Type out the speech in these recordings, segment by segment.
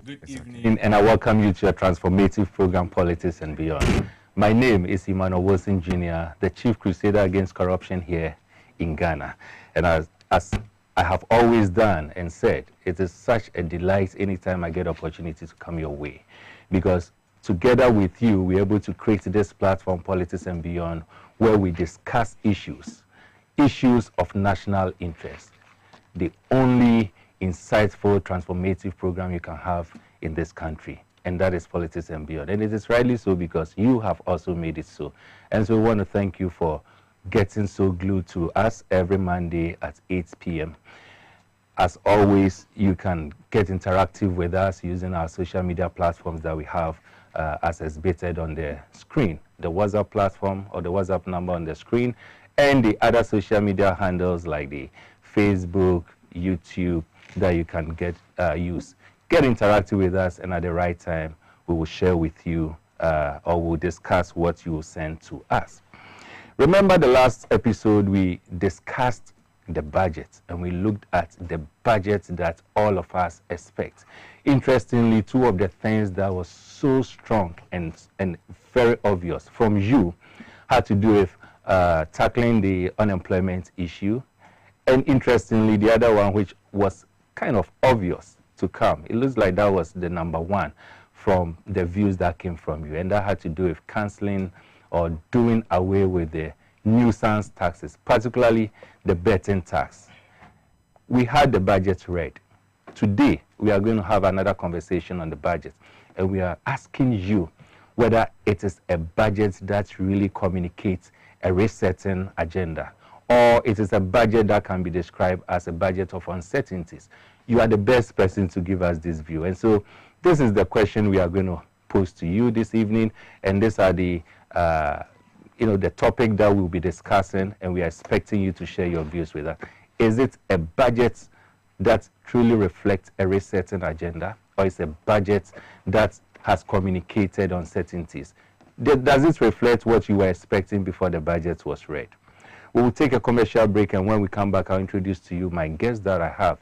Good evening, and I welcome you to your transformative program, Politics and Beyond. My name is Emmanuel Jr., the Chief Crusader Against Corruption here in Ghana. And as I have always done and said, it is such a delight anytime I get opportunity to come your way. Because together with you, we're able to create this platform, Politics and Beyond, where we discuss issues of national interest. The only insightful, transformative program you can have in this country, and that is Politics and Beyond. And it is rightly so because you have also made it so. And so we want to thank you for getting so glued to us every Monday at 8 p.m. As always, you can get interactive with us using our social media platforms that we have as exhibited on the screen, the WhatsApp platform or the WhatsApp number on the screen, and the other social media handles like the Facebook, YouTube, that you can use. Get interactive with us, and at the right time, we will share with you or we'll discuss what you will send to us. Remember the last episode, we discussed the budget, and we looked at the budget that all of us expect. Interestingly, two of the things that was so strong and very obvious from you had to do with tackling the unemployment issue. And interestingly, the other one, which was kind of obvious to come, it looks like that was the number one from the views that came from you, and that had to do with canceling or doing away with the nuisance taxes, particularly the betting tax. We had the budget read. Today, we are going to have another conversation on the budget, and we are asking you whether it is a budget that really communicates a resetting agenda, or it is a budget that can be described as a budget of uncertainties. You are the best person to give us this view. And so this is the question we are going to pose to you this evening, and these are the the topic that we'll be discussing, and we are expecting you to share your views with us. Is it a budget that truly reflects a resetting agenda, or is it a budget that has communicated uncertainties? Does it reflect what you were expecting before the budget was read? We will take a commercial break, and when we come back, I'll introduce to you my guest that I have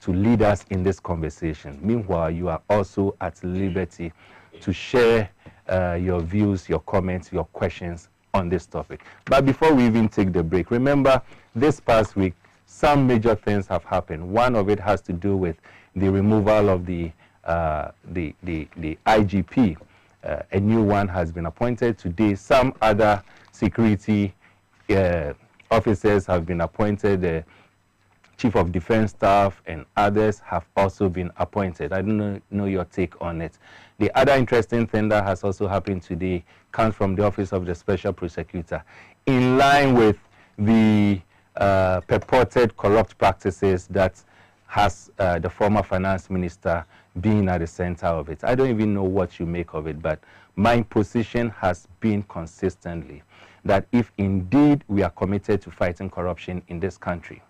to lead us in this conversation. Meanwhile, you are also at liberty to share your views, your comments, your questions on this topic. But before we even take the break, remember this past week, some major things have happened. One of it has to do with the removal of the IGP. A new one has been appointed today. Some other security officers have been appointed. The Chief of Defense Staff and others have also been appointed. I don't know your take on it. The other interesting thing that has also happened today comes from the Office of the Special Prosecutor. In line with the purported corrupt practices that has the former finance minister being at the center of it. I don't even know what you make of it, but my position has been consistently that if indeed we are committed to fighting corruption in this country,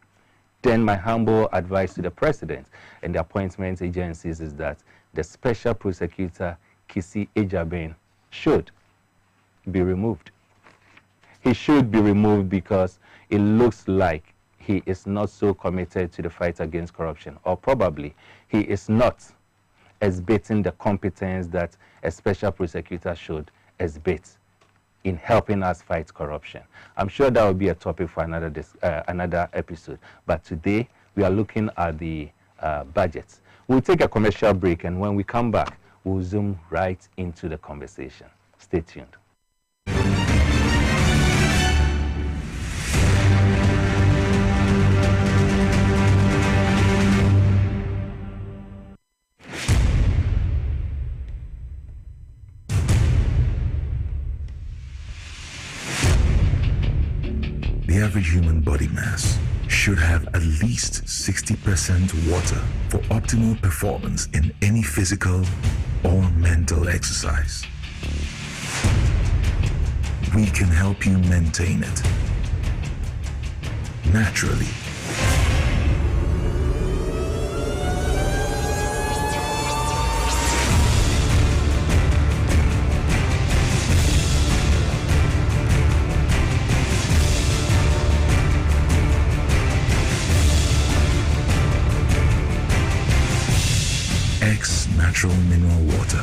then my humble advice to the president and the appointment agencies is that the special prosecutor, Kisi Ejaben, should be removed. He should be removed because it looks like he is not so committed to the fight against corruption, or probably he is not exhibiting the competence that a special prosecutor should exhibit in helping us fight corruption. I'm sure that will be a topic for another episode. But today, we are looking at the budgets. We'll take a commercial break, and when we come back, we'll zoom right into the conversation. Stay tuned. The average human body mass should have at least 60% water for optimal performance in any physical or mental exercise. We can help you maintain it naturally. Max Natural Mineral Water.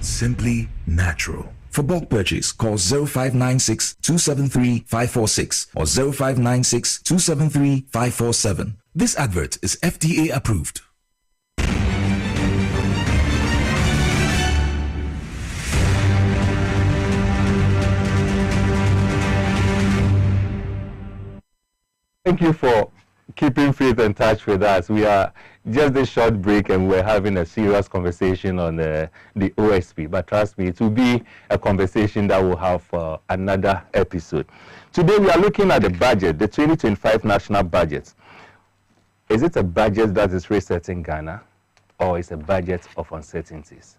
Simply natural. For bulk purchase, call 0596 273 546 or 0596 273 547. This advert is FDA approved. Thank you for keeping faith and touch with us. We are just a short break and we're having a serious conversation on the OSP. But trust me, it will be a conversation that will have another episode. Today we are looking at the budget, the 2025 national budget. Is it a budget that is resetting Ghana, or is it a budget of uncertainties?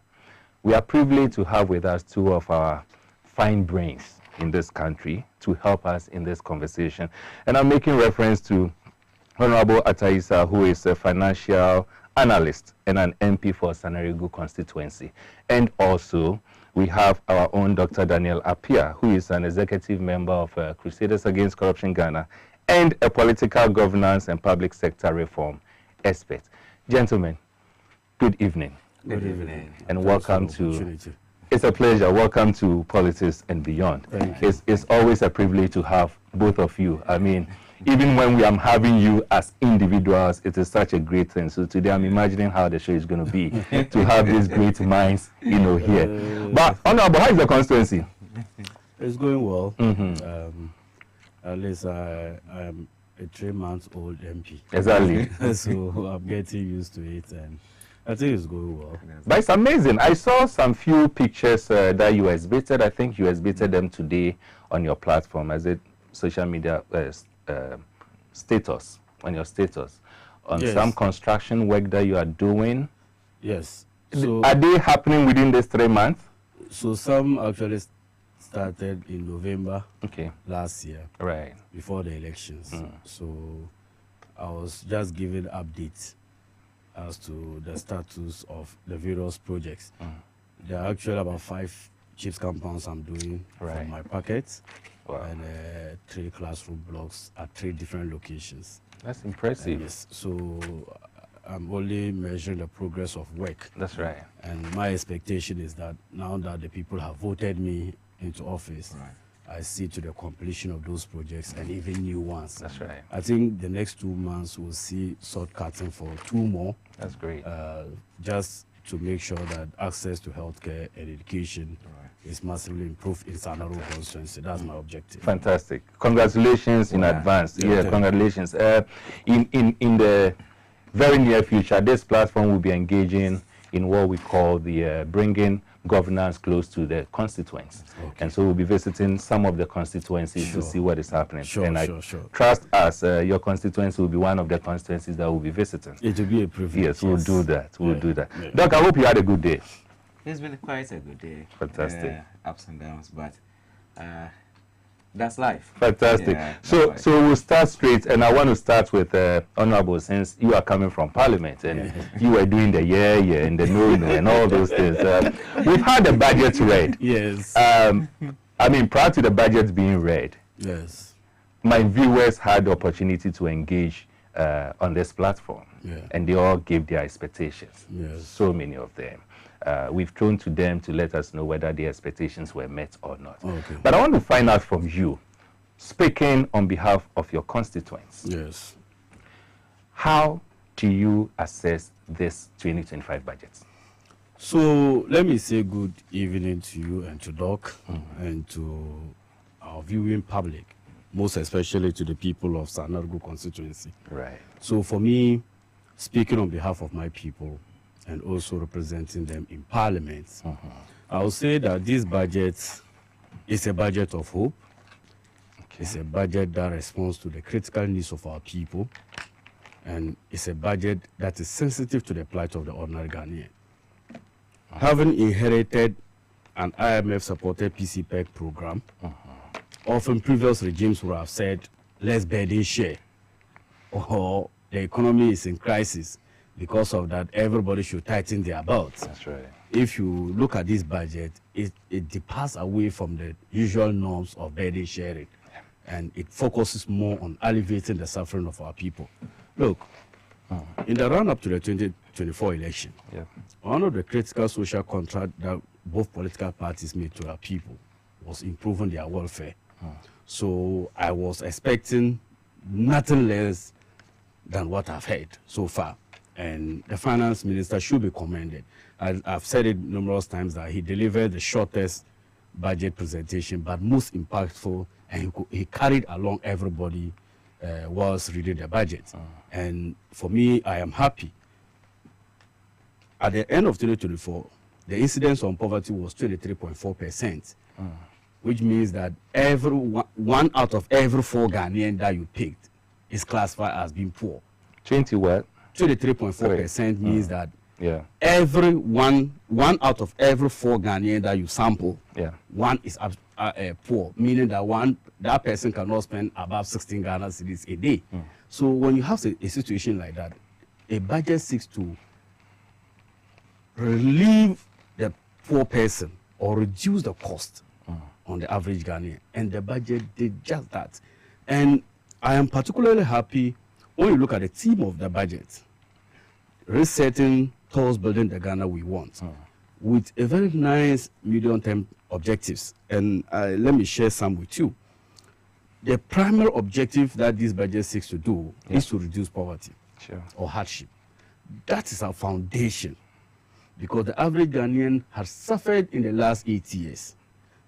We are privileged to have with us two of our fine brains in this country to help us in this conversation. And I'm making reference to Honorable Ataisa, who is a financial analyst and an MP for Sanarigu constituency. And also, we have our own Dr. Daniel Appiah, who is an executive member of Crusaders Against Corruption Ghana and a political governance and public sector reform expert. Gentlemen, good evening. Good evening. And welcome to... It's a pleasure. Welcome to Politics and Beyond. It's always a privilege to have both of you. I mean, even when we am having you as individuals, it is such a great thing. So today I'm imagining how the show is going to be to have these great minds, here. But Honorable, how is the constituency? It's going well. At least I'm a 3-month-old MP. Exactly. So I'm getting used to it, and I think it's going well. But it's amazing. I saw some few pictures that you exhibited. I think you exhibited them today on your platform as a social media status, on your status, on some construction work that you are doing. Yes. So are they happening within this 3 months? So some actually started in November last year, right before the elections. So I was just giving updates as to the status of the various projects. There are actually about 5 chips compounds I'm doing from my packets, and 3 classroom blocks at 3 different locations. That's impressive. Yes, so I'm only measuring the progress of work. That's right. And my expectation is that now that the people have voted me into office, I see to the completion of those projects and even new ones. That's right. I think the next 2 months we'll see shortcutting for 2 more. That's great. Just to make sure that access to healthcare and education is massively improved in Sanaro constituency. That's my objective. Fantastic. Congratulations in advance. Congratulations. In the very near future, this platform will be engaging in what we call the bringing governance close to the constituents. And so we'll be visiting some of the constituencies to see what is happening. Trust us, your constituency will be one of the constituencies that we'll be visiting. It will be a privilege. Yes, we'll do that. We'll do that. Doc, I hope you had a good day. It's been quite a good day. Fantastic. Ups and downs, but that's life. Fantastic. So we'll start straight, and I want to start with Honorable, since you are coming from Parliament and you were doing the and the no and all those things. We've had the budget read. Yes. I mean, prior to the budget being read, my viewers had the opportunity to engage on this platform, and they all gave their expectations. So many of them. We've thrown to them to let us know whether their expectations were met or not. But I want to find out from you, speaking on behalf of your constituents, how do you assess this 2025 budget? So let me say good evening to you and to Doc and to our viewing public, most especially to the people of Sanargu constituency. So for me, speaking on behalf of my people, and also representing them in Parliament, I will say that this budget is a budget of hope. It's a budget that responds to the critical needs of our people, and it's a budget that is sensitive to the plight of the ordinary Ghanaian. Having inherited an IMF-supported PCPEC program, often previous regimes would have said, let's burden share, or the economy is in crisis. Because of that, everybody should tighten their belts. That's right. If you look at this budget, it departs away from the usual norms of burden sharing, and it focuses more on alleviating the suffering of our people. Look, In the run-up to the 2024 election, one of the critical social contracts that both political parties made to our people was improving their welfare. So I was expecting nothing less than what I've heard so far. And the finance minister should be commended. I've said it numerous times that he delivered the shortest budget presentation, but most impactful, and he carried along everybody whilst reading the budget. And for me, I am happy. At the end of 2024, the incidence on poverty was 23.4%, which means that one out of every 4 Ghanaian that you picked is classified as being poor. 20 what? 23.4% means that every one out of every 4 Ghanaian that you sample, one is poor, meaning that that person cannot spend above 16 Ghana cedis a day. So when you have a situation like that, a budget seeks to relieve the poor person or reduce the cost on the average Ghanaian, and the budget did just that. And I am particularly happy when you look at the theme of the budget, resetting towards building the Ghana we want, with a very nice medium-term objectives. And let me share some with you. The primary objective that this budget seeks to do is to reduce poverty or hardship. That is our foundation, because the average Ghanaian has suffered in the last 8 years,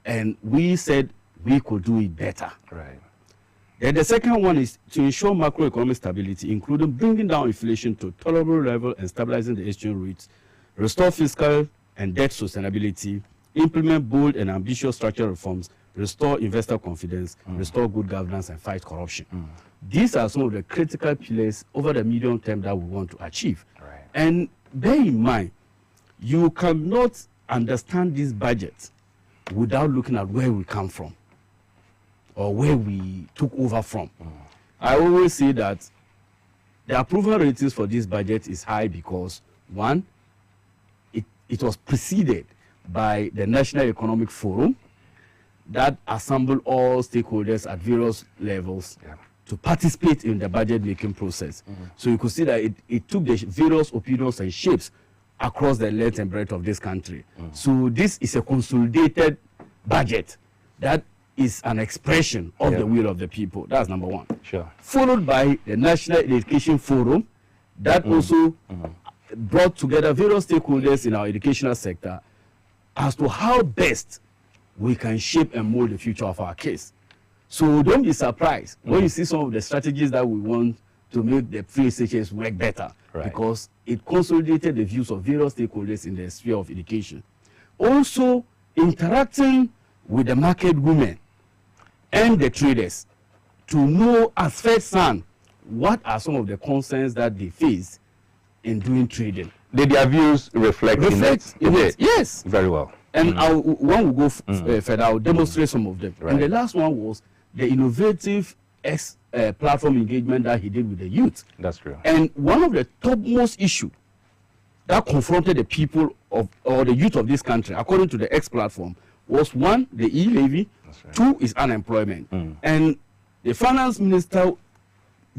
and we said we could do it better. Then the second one is to ensure macroeconomic stability, including bringing down inflation to a tolerable level and stabilizing the exchange rates, restore fiscal and debt sustainability, implement bold and ambitious structural reforms, restore investor confidence, restore good governance, and fight corruption. These are some of the critical pillars over the medium term that we want to achieve. And bear in mind, you cannot understand this budget without looking at where we come from or where we took over from. I always say that the approval ratings for this budget is high because, one, it was preceded by the National Economic Forum that assembled all stakeholders at various levels to participate in the budget making process. So you could see that it took the various opinions and shapes across the length and breadth of this country. So this is a consolidated budget that is an expression of the will of the people. That's number one. Followed by the National Education Forum that also brought together various stakeholders in our educational sector as to how best we can shape and mold the future of our kids. So don't be surprised when you see some of the strategies that we want to make the free SHS work better, because it consolidated the views of various stakeholders in the sphere of education. Also, interacting with the market women and the traders to know as first hand what are some of the concerns that they face in doing trading. Did their views reflect in it? Yes. Very well. And when we go further, I'll demonstrate some of them. And the last one was the innovative platform engagement that he did with the youth. That's true. And one of the topmost issues that confronted the people or the youth of this country, according to the X platform, was one, the e-levy, two is unemployment. And the finance minister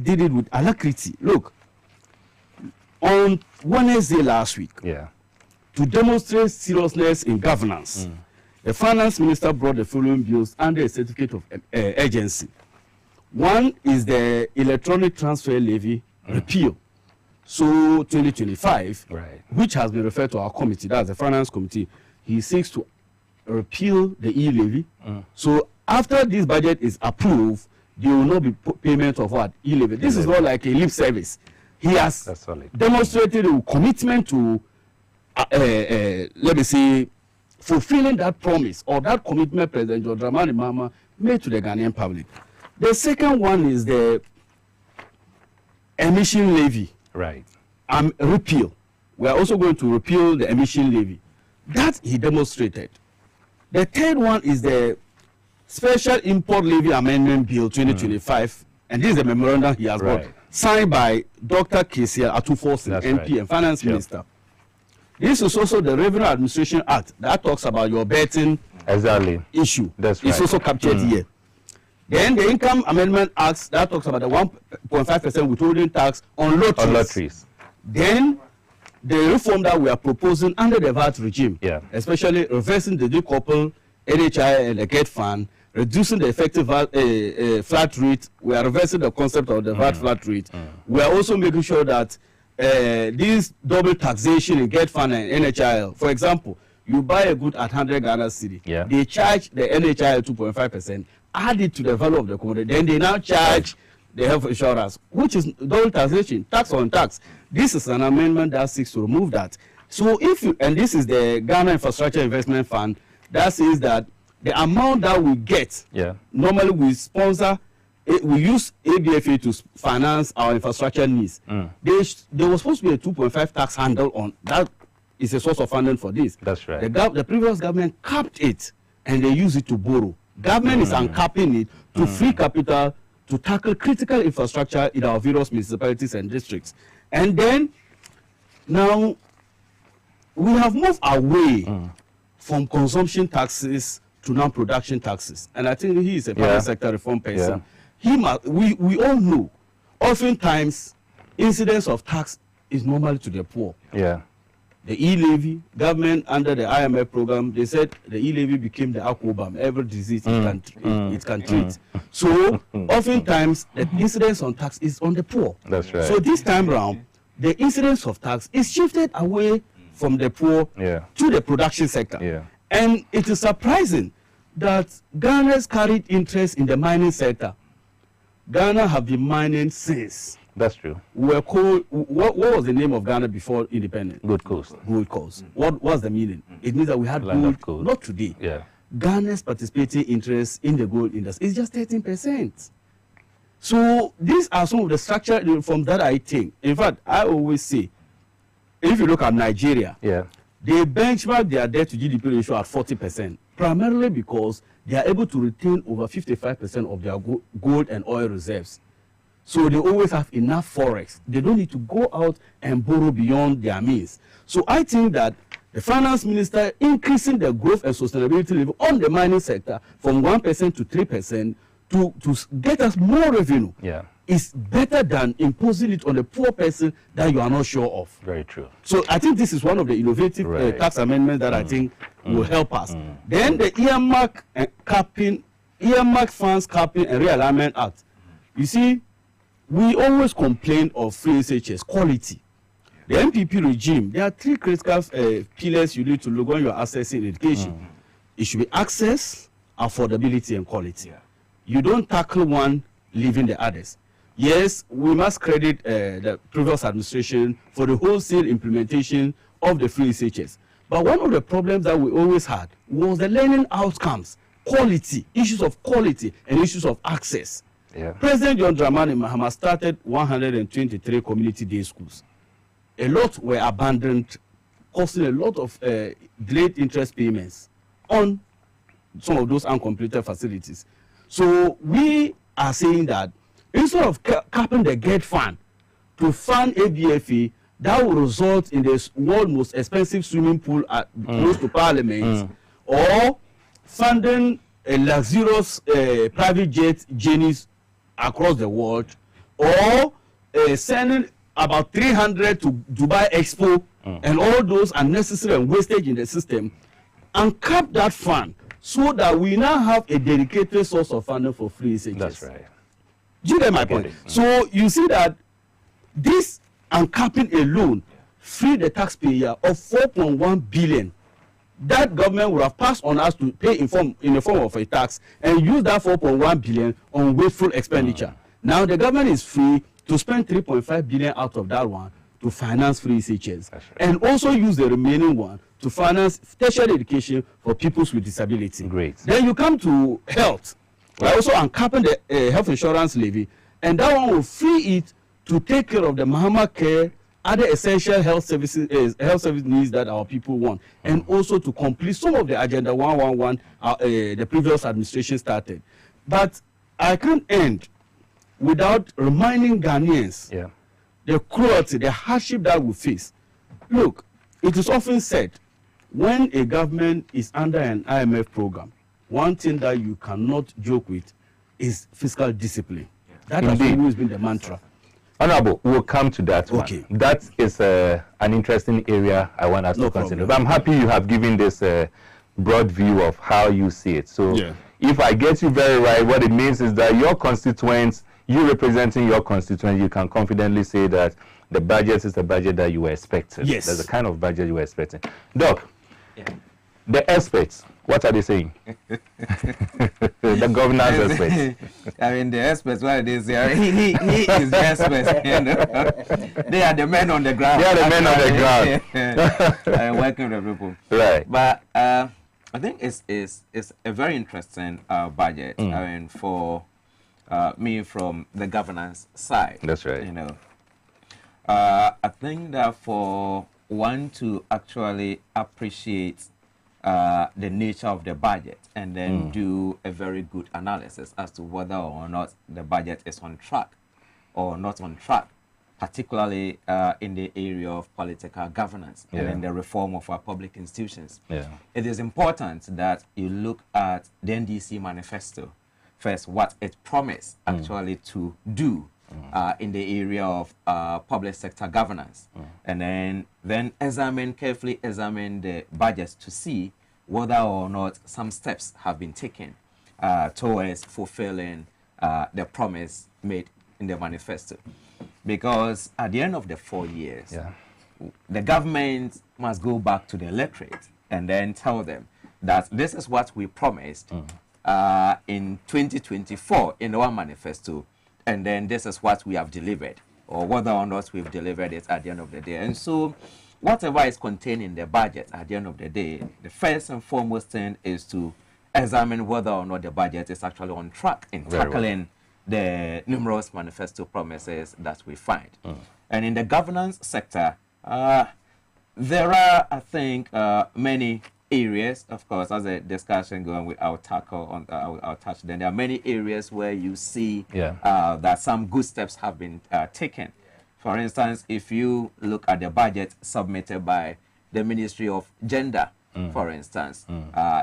did it with alacrity. Look, on Wednesday last week, to demonstrate seriousness in governance, the finance minister brought the following bills under a certificate of urgency. One is the electronic transfer levy repeal. So 2025, which has been referred to our committee, that's the finance committee, he seeks to repeal the e-levy. So after this budget is approved, there will not be payment of what? E-levy. This is not like a lip service. He has demonstrated a commitment to, let me say, fulfilling that promise or that commitment President John Dramani Mahama made to the Ghanaian public. The second one is the emission levy. Repeal. We are also going to repeal the emission levy. That he demonstrated. The third one is the Special Import Levy Amendment Bill 2025, and this is the memorandum he has got, signed by Dr. KCL Atufosin, MP and Finance Minister. This is also the Revenue Administration Act that talks about your betting issue. It's also captured here. Then the Income Amendment Act that talks about the 1.5% withholding tax on lotteries. On lotteries. Then the reform that we are proposing under the VAT regime, especially reversing the decouple NHI and the GET fund, reducing the effective flat rate. We are reversing the concept of the VAT flat rate. We are also making sure that this double taxation in GET fund and NHI, for example, you buy a good at 100 Ghana cedi, they charge the NHI 2.5%, add it to the value of the commodity, then they now charge the health insurance, which is double taxation, tax on tax. This is an amendment that seeks to remove that. So if you, and this is the Ghana Infrastructure Investment Fund, that says that the amount that we get, normally we sponsor, we use ABFA to finance our infrastructure needs. There was supposed to be a 2.5 tax handle on that. Is a source of funding for this. That's right. The previous government capped it, and they use it to borrow. Government is uncapping it to free capital to tackle critical infrastructure in our various municipalities and districts. And then now we have moved away from consumption taxes to non-production taxes. And I think he is a private sector reform person. We all know, oftentimes, incidence of tax is normal to the poor. The e-levy, government under the IMF program, they said the e-levy became the aquabam, every disease it can treat. So oftentimes the incidence on tax is on the poor. That's right. So this time round, the incidence of tax is shifted away from the poor to the production sector. And it is surprising that Ghana's carried interest in the mining sector. Ghana have been mining since. That's true. We were called, what was the name of Ghana before independence? Gold Coast. Gold Coast. What was the meaning? It means that we had gold, not today. Ghana's participating interest in the gold industry is just 13%. So these are some of the structural reforms that I think. In fact, I always say, if you look at Nigeria, they benchmark their debt to GDP ratio at 40%, primarily because they are able to retain over 55% of their gold and oil reserves. So they always have enough forex. They don't need to go out and borrow beyond their means. So I think that the finance minister increasing the growth and sustainability level on the mining sector from 1% to 3% to get us more revenue is better than imposing it on a poor person that you are not sure of. Very true. So I think this is one of the innovative tax amendments that I think will help us. Then the earmark funds capping and realignment act. You see, we always complain of free SHS quality. The MPP regime, there are three critical pillars you need to look when you are assessing education. It should be access, affordability, and quality. You don't tackle one, leaving the others. Yes, we must credit the previous administration for the wholesale implementation of the free SHS. But one of the problems that we always had was the learning outcomes, quality, issues of quality, and issues of access. President John Dramani Mahama started 123 community day schools. A lot were abandoned, costing a lot of delayed interest payments on some of those uncompleted facilities. So we are saying that instead of capping the GET fund to fund ABFA, that will result in the world's most expensive swimming pool at close to Parliament, or funding a luxurious private jet journeys across the world, or sending about 300 to Dubai Expo and all those unnecessary and wastage in the system, and cap that fund so that we now have a dedicated source of funding for free SHS. That's right. Do you get my point? So you see that this uncapping alone freed the taxpayer of 4.1 billion that government would have passed on us to pay in the form of a tax, and use that 4.1 billion on wasteful expenditure. Now the government is free to spend 3.5 billion out of that one to finance free SHS, and also use the remaining one to finance tertiary education for people with disability. Great. Then you come to health. We're also uncapping the health insurance levy, and that one will free it to take care of the Mahama care, other essential health service needs that our people want, and also to complete some of the Agenda 111 the previous administration started. But I can't end without reminding Ghanaians the cruelty, the hardship that we face. Look, it is often said when a government is under an IMF program, one thing that you cannot joke with is fiscal discipline. That has Indeed. always been the mantra. Honorable, we'll come to that Okay. one. That is an interesting area I want us to consider. problem. But I'm happy you have given this broad view of how you see it. So Yeah. if I get you very right, what it means is that your constituents, you representing your constituents, you can confidently say that the budget is the budget that you were expecting. Yes. That's the kind of budget you were expecting. Doc, Yeah. the experts, what are they saying? The governance experts. I mean, the experts, what they say, he is the expert. You know? They are the men on the ground. They are the men on the ground. Working with the people. Right. But I think it's a very interesting budget. I mean, for me from the governance side. That's right. You know, I think that for one to actually appreciate the nature of the budget and then do a very good analysis as to whether or not the budget is on track or not on track, particularly in the area of political governance and in the reform of our public institutions. Yeah. It is important that you look at the NDC manifesto, first what it promised actually to do in the area of public sector governance, and then carefully examine the budgets to see whether or not some steps have been taken towards fulfilling the promise made in the manifesto. Because at the end of the 4 years, the government must go back to the electorate and then tell them that this is what we promised in 2024 in our manifesto, and then this is what we have delivered, or whether or not we've delivered it at the end of the day. And so whatever is contained in the budget at the end of the day, the first and foremost thing is to examine whether or not the budget is actually on track in tackling the numerous manifesto promises that we find. And in the governance sector, there are, I think, many areas, of course, as a discussion going, I'll touch. Then there are many areas where you see that some good steps have been taken. For instance, if you look at the budget submitted by the Ministry of Gender, for instance,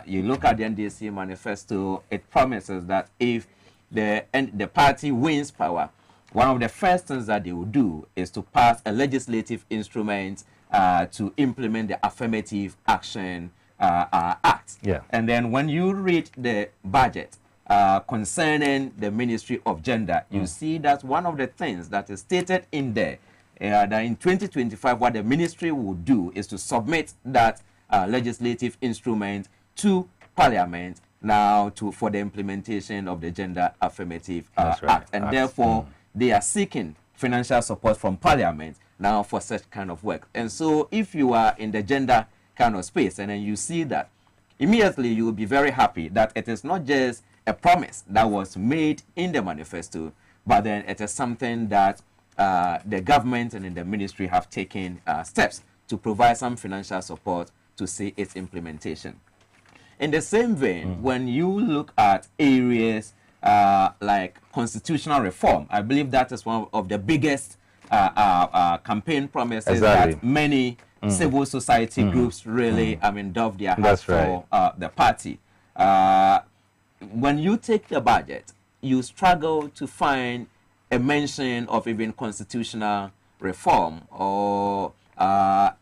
you look at the NDC manifesto, it promises that if the party wins power, one of the first things that they will do is to pass a legislative instrument to implement the Affirmative Action Act. And then when you read the budget concerning the Ministry of Gender, you see that one of the things that is stated in there, that in 2025 what the ministry will do is to submit that legislative instrument to Parliament now for the implementation of the Gender Affirmative Act. And therefore, they are seeking financial support from Parliament now for such kind of work. And so if you are in the gender kind of space and then you see that, immediately you will be very happy that it is not just a promise that was made in the manifesto, but then it is something that the government and in the ministry have taken steps to provide some financial support to see its implementation. In the same vein, when you look at areas like constitutional reform, I believe that is one of the biggest campaign promises that many civil society groups really dove their hats for the party. When you take the budget, you struggle to find a mention of even constitutional reform or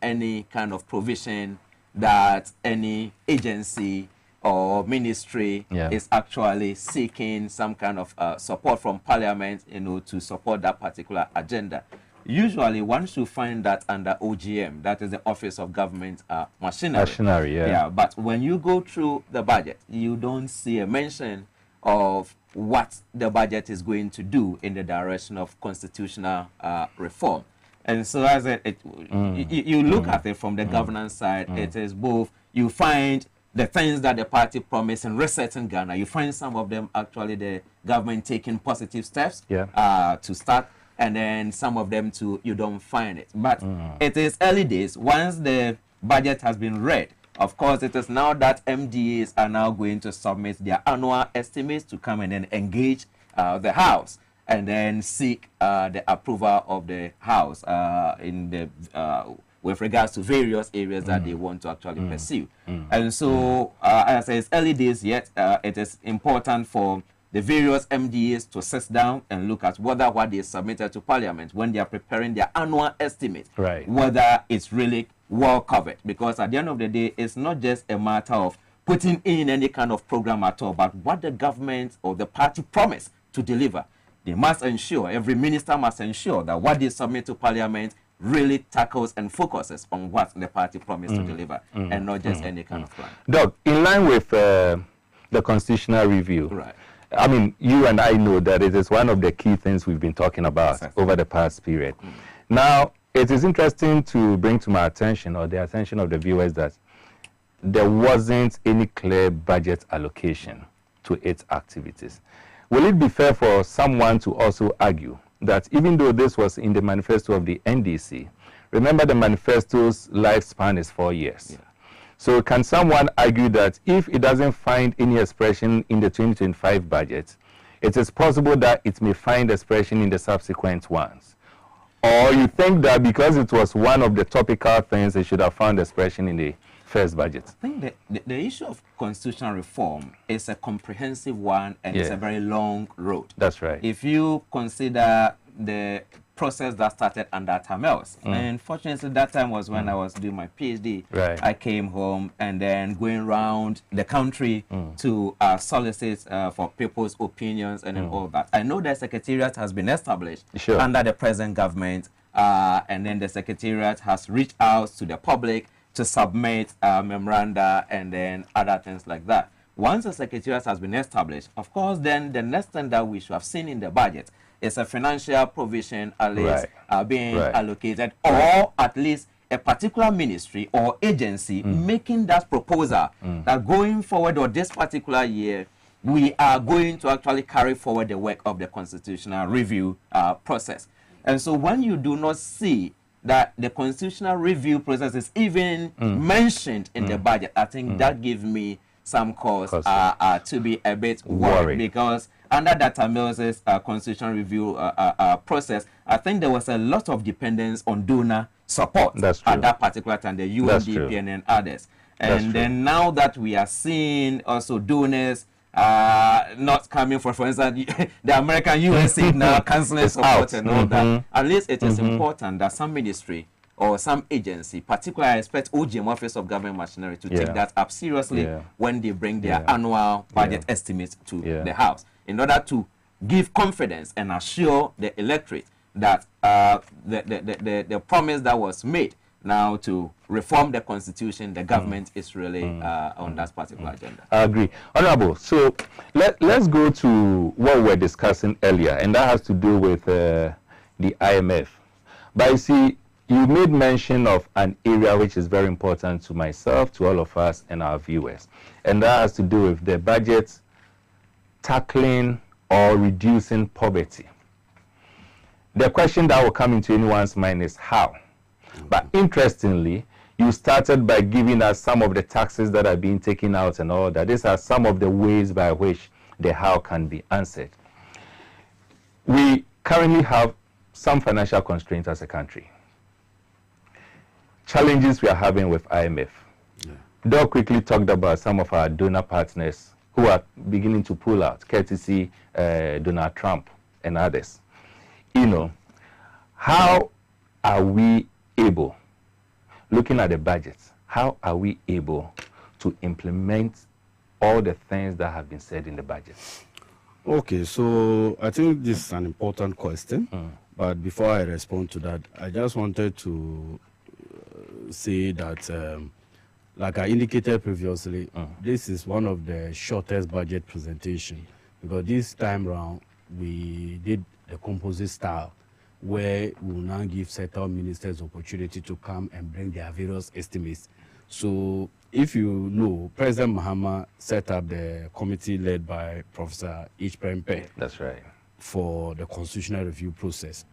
any kind of provision that any agency or ministry is actually seeking some kind of support from Parliament, to support that particular agenda. Usually, one should find that under OGM, that is the Office of Government Machinery. But when you go through the budget, you don't see a mention of what the budget is going to do in the direction of constitutional reform. And so, as you look at it from the governance side, it is both, you find the things that the party promised in reset in Ghana, you find some of them actually the government taking positive steps to start, and then some of them too, you don't find it. But it is early days. Once the budget has been read, of course, it is now that MDAs are now going to submit their annual estimates to come and then engage the House and then seek the approval of the House in the with regards to various areas that they want to actually pursue. And so, as I say, it's early days yet. It is important for the various MDAs to sit down and look at whether what they submitted to Parliament when they are preparing their annual estimate, whether it's really well covered. Because at the end of the day, it's not just a matter of putting in any kind of program at all, but what the government or the party promised to deliver. They must ensure, every minister must ensure that what they submit to Parliament really tackles and focuses on what the party promised to deliver, and not just any kind of plan. Doc, in line with the constitutional review, I mean, you and I know that it is one of the key things we've been talking about over the past period. Now, it is interesting to bring to my attention, or the attention of the viewers, that there wasn't any clear budget allocation to its activities. Will it be fair for someone to also argue that even though this was in the manifesto of the NDC, remember the manifesto's lifespan is 4 years. So can someone argue that if it doesn't find any expression in the 2025 budget, it is possible that it may find expression in the subsequent ones? Or you think that because it was one of the topical things, it should have found expression in the first budget? I think the issue of constitutional reform is a comprehensive one, and it's a very long road. That's right. If you consider the process that started under Tamils, and fortunately that time was when I was doing my PhD. I came home and then going around the country to solicit for people's opinions and all that. I know the secretariat has been established under the present government, and then the secretariat has reached out to the public to submit memoranda and then other things like that. Once the secretariat has been established, of course, then the next thing that we should have seen in the budget is a financial provision at least being allocated, or at least a particular ministry or agency making that proposal that going forward, or this particular year, we are going to actually carry forward the work of the constitutional review process. And so when you do not see that the constitutional review process is even mentioned in the budget, I think that gives me some cause to be a bit worried, because under Dr. Mills's constitutional review process, I think there was a lot of dependence on donor support at that particular time, the UNDP and others. And then now that we are seeing also donors not coming for instance, the American USA now canceling support and all that, at least it is important that some ministry or some agency, particularly I expect OGM, Office of Government Machinery, to take that up seriously when they bring their annual budget estimates to the House, in order to give confidence and assure the electorate that the promise that was made now to reform the constitution, the government is really on that particular agenda. I agree. Honorable, so let's go to what we were discussing earlier, and that has to do with the IMF. But you see, you made mention of an area which is very important to myself, to all of us and our viewers, and that has to do with the budget tackling or reducing poverty. The question that will come into anyone's mind is how? But interestingly, you started by giving us some of the taxes that are being taken out and all that. These are some of the ways by which the how can be answered. We currently have some financial constraints as a country. Challenges we are having with IMF. Doug quickly talked about some of our donor partners who are beginning to pull out, courtesy Donald Trump and others. You know, how are we able, looking at the budgets, how are we able to implement all the things that have been said in the budget? Okay, so I think this is an important question, but before I respond to that, I just wanted to say that, like I indicated previously, this is one of the shortest budget presentation, because this time around we did the composite style, where we will now give certain ministers opportunity to come and bring their various estimates. So if you know, President Mahama set up the committee led by Professor H. Prempe. That's right. For the constitutional review process.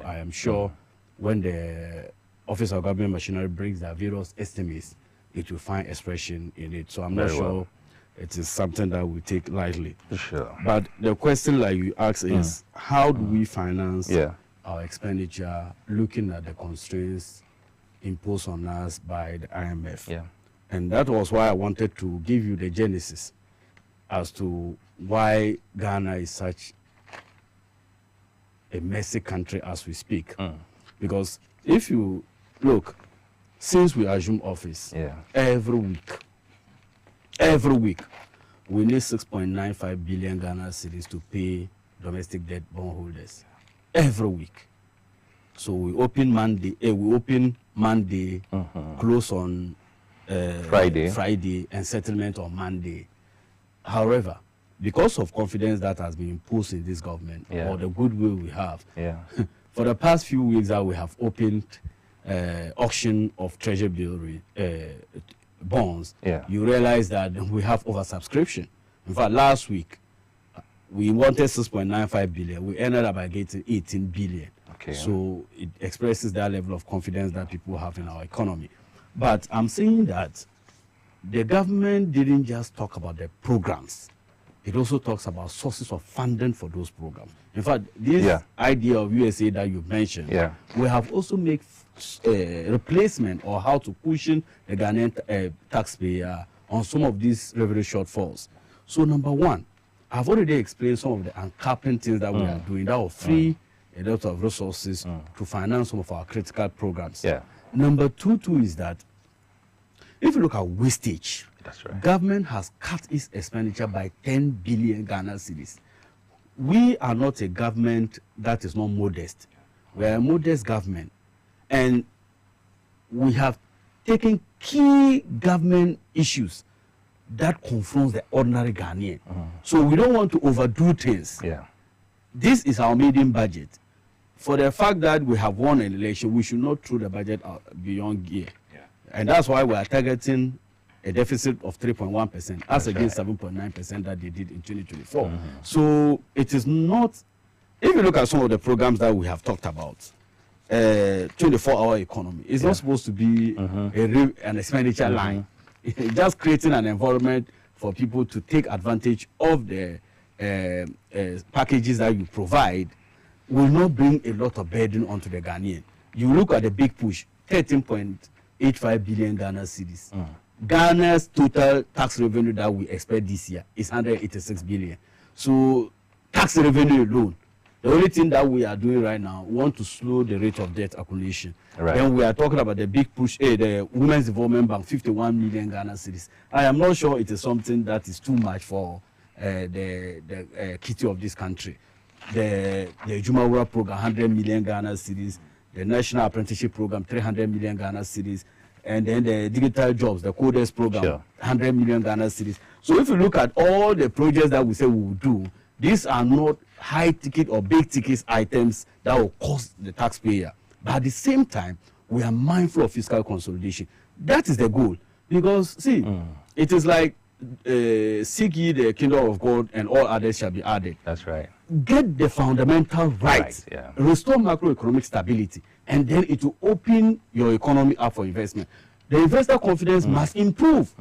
I am sure when the Office of Government Machinery brings their various estimates, it will find expression in it. So I'm not sure it is something that we take lightly. Sure. But the question like you ask is, how do we finance our expenditure looking at the constraints imposed on us by the IMF? And that was why I wanted to give you the genesis. as to why Ghana is such a messy country as we speak. Because if you look, since we assumed office, every week, we need 6.95 billion Ghana cedis to pay domestic debt bondholders. Every week. So we open Monday, close on Friday, and settlement on Monday. However, because of confidence that has been imposed in this government, or the goodwill we have, for the past few weeks that we have opened auction of treasury bill bonds, you realize that we have oversubscription. In fact, last week, we wanted 6.95 billion. We ended up by getting 18 billion. So it expresses that level of confidence that people have in our economy. But I'm saying that the government didn't just talk about the programs. It also talks about sources of funding for those programs. In fact, this idea of USA that you mentioned, we have also made replacement or how to cushion the Ghanaian taxpayer on some of these revenue shortfalls. So number one, I've already explained some of the uncapping things that we are doing that will free a lot of resources to finance some of our critical programs. Number two is that if you look at wastage, government has cut its expenditure by 10 billion Ghana cedis. We are not a government that is not modest. We are a modest government. And we have taken key government issues that confronts the ordinary Ghanaian. So we don't want to overdo things. This is our maiden budget. For the fact that we have won an election, we should not throw the budget out beyond gear. And that's why we are targeting a deficit of 3.1% as against 7.9% that they did in 2024. So it is not, if you look at some of the programs that we have talked about, 24-hour economy, it's not supposed to be an expenditure line. It's just creating an environment for people to take advantage of the packages that you provide will not bring a lot of burden onto the Ghanaian. You look at the big push, 13.85 billion Ghana cedis. Ghana's total tax revenue that we expect this year is 186 billion. So tax revenue alone, the only thing that we are doing right now, we want to slow the rate of debt accumulation. Then we are talking about the big push, the Women's Development Bank, 51 million Ghana cedis. I am not sure it is something that is too much for the kitty of this country. The Jumawura program, 100 million Ghana cedis. The National Apprenticeship program, 300 million Ghana cedis. And then the digital jobs, the CODES program, 100 million Ghana cedis. So if you look at all the projects that we say we will do, these are not high ticket or big ticket items that will cost the taxpayer. But at the same time, we are mindful of fiscal consolidation. That is the goal. Because, see, it is like, seek ye the kingdom of God and all others shall be added. That's right. Get the fundamental right, restore macroeconomic stability, and then it will open your economy up for investment. The investor confidence must improve.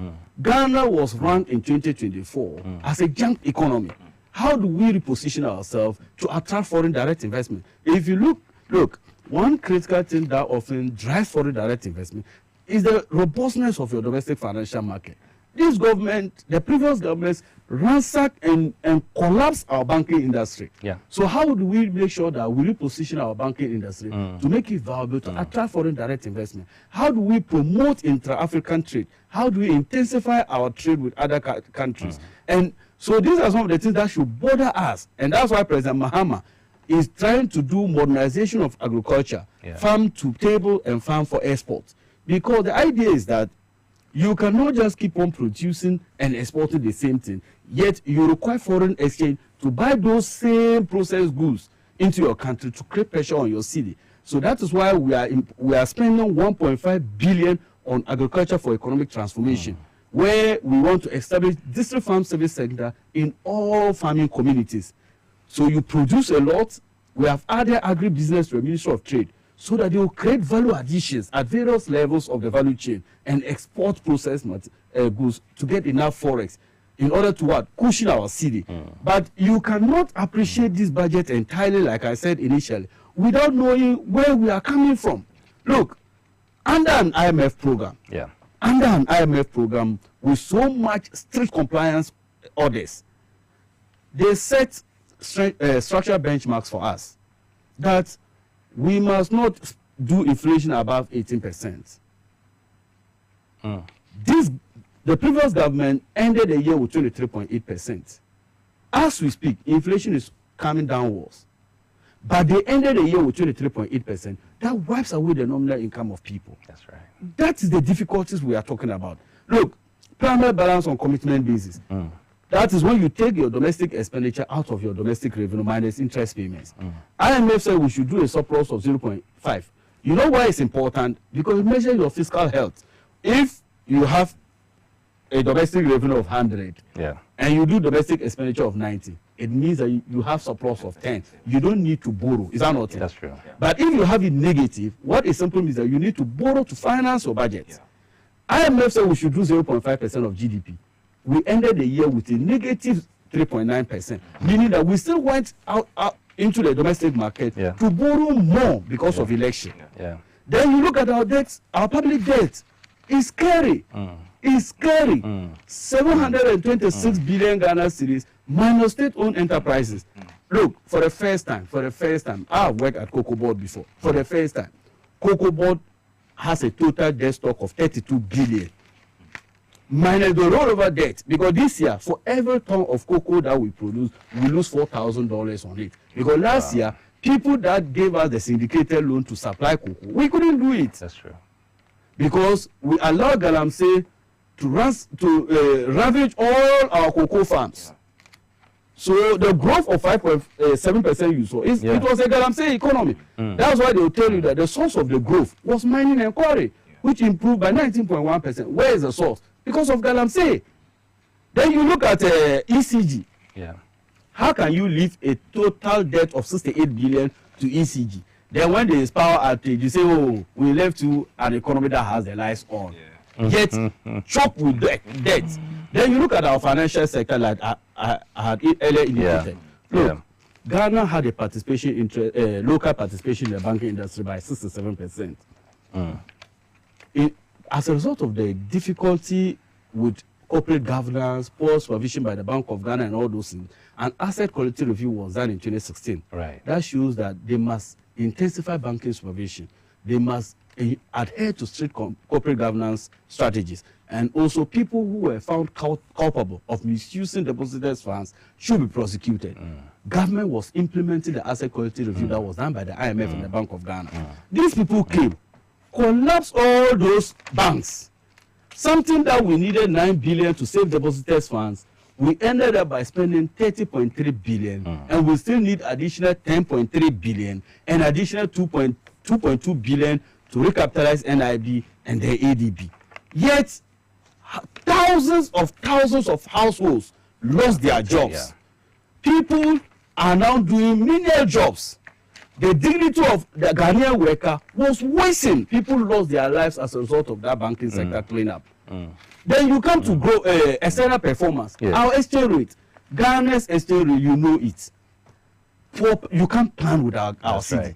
Ghana was ranked in 2024 as a junk economy. How do we reposition ourselves to attract foreign direct investment? If you look, one critical thing that often drives foreign direct investment is the robustness of your domestic financial market. This government, the previous governments, ransacked and collapsed our banking industry. So how do we make sure that we reposition our banking industry to make it viable to attract foreign direct investment? How do we promote intra-African trade? How do we intensify our trade with other countries? And so these are some of the things that should bother us. And that's why President Mahama is trying to do modernization of agriculture, farm to table and farm for export. Because the idea is that you cannot just keep on producing and exporting the same thing, yet you require foreign exchange to buy those same processed goods into your country to create pressure on your city. So that is why we are spending 1.5 billion on agriculture for economic transformation, where we want to establish district farm service center in all farming communities. So you produce a lot. We have added agribusiness to the Ministry of Trade, so that they will create value additions at various levels of the value chain and export processed goods to get enough forex in order to what? Cushion our city. But you cannot appreciate this budget entirely, like I said initially, without knowing where we are coming from. Look, under an IMF program, with so much strict compliance others, they set structural benchmarks for us that we must not do inflation above 18%. The previous government ended the year with 23.8%. As we speak, inflation is coming downwards. But they ended the year with 23.8%. That wipes away the nominal income of people. That's right. That is the difficulties we are talking about. Look, primary balance on commitment basis. That is when you take your domestic expenditure out of your domestic revenue minus interest payments. IMF said we should do a surplus of 0.5. You know why it's important? Because it measures your fiscal health. If you have a domestic revenue of 100 and you do domestic expenditure of 90, it means that you have surplus of 10. You don't need to borrow. Is that not true? That's true. Yeah. But if you have it negative, what it simply means that you need to borrow to finance your budget. Yeah. IMF said we should do 0.5% of GDP. We ended the year with a negative 3.9%, meaning that we still went out into the domestic market to borrow more because of election. Then you look at our debts, our public debt is scary. It's scary. 726 billion Ghana cedis minus state-owned enterprises. Look, for the first time, I've worked at Cocoa Board before. For the first time, Cocoa Board has a total debt stock of 32 billion. Minus the rollover debt, because this year, for every ton of cocoa that we produce, we lose $4,000 on it. Because last year, people that gave us the syndicated loan to supply cocoa, we couldn't do it. That's true. Because we allowed Galamsey to ravage all our cocoa farms. So the growth of 5.7% you saw, it was a Galamsey economy. That's why they will tell you that the source of the growth was mining and quarry, which improved by 19.1%. Where is the source? Because of Galamsey. Then you look at ECG. How can you leave a total debt of 68 billion to ECG? Then when there is power outage, you say, oh, we left you an economy that has the lights on. Yet, choked with debt. Then you look at our financial sector, like I had earlier indicated. Look, Ghana had a participation local participation in the banking industry by 67%. As a result of the difficulty with corporate governance, poor supervision by the Bank of Ghana and all those things, an asset quality review was done in 2016. That shows that they must intensify banking supervision. They must adhere to strict corporate governance strategies. And also people who were found culpable of misusing depositors' funds should be prosecuted. Government was implementing the asset quality review that was done by the IMF and the Bank of Ghana. These people came, collapsed all those banks. Something that we needed 9 billion to save depositors' funds, we ended up by spending 30.3 billion, and we still need additional 10.3 billion and additional 2.2 billion to recapitalize NIB and the ADB. Yet, thousands of households lost their jobs. People are now doing menial jobs. The dignity of the Ghanaian worker was worsened. People lost their lives as a result of that banking sector cleanup. Then you come to grow external performance. Our exchange rate, Ghana's exchange rate, you know it. You can't plan with our city.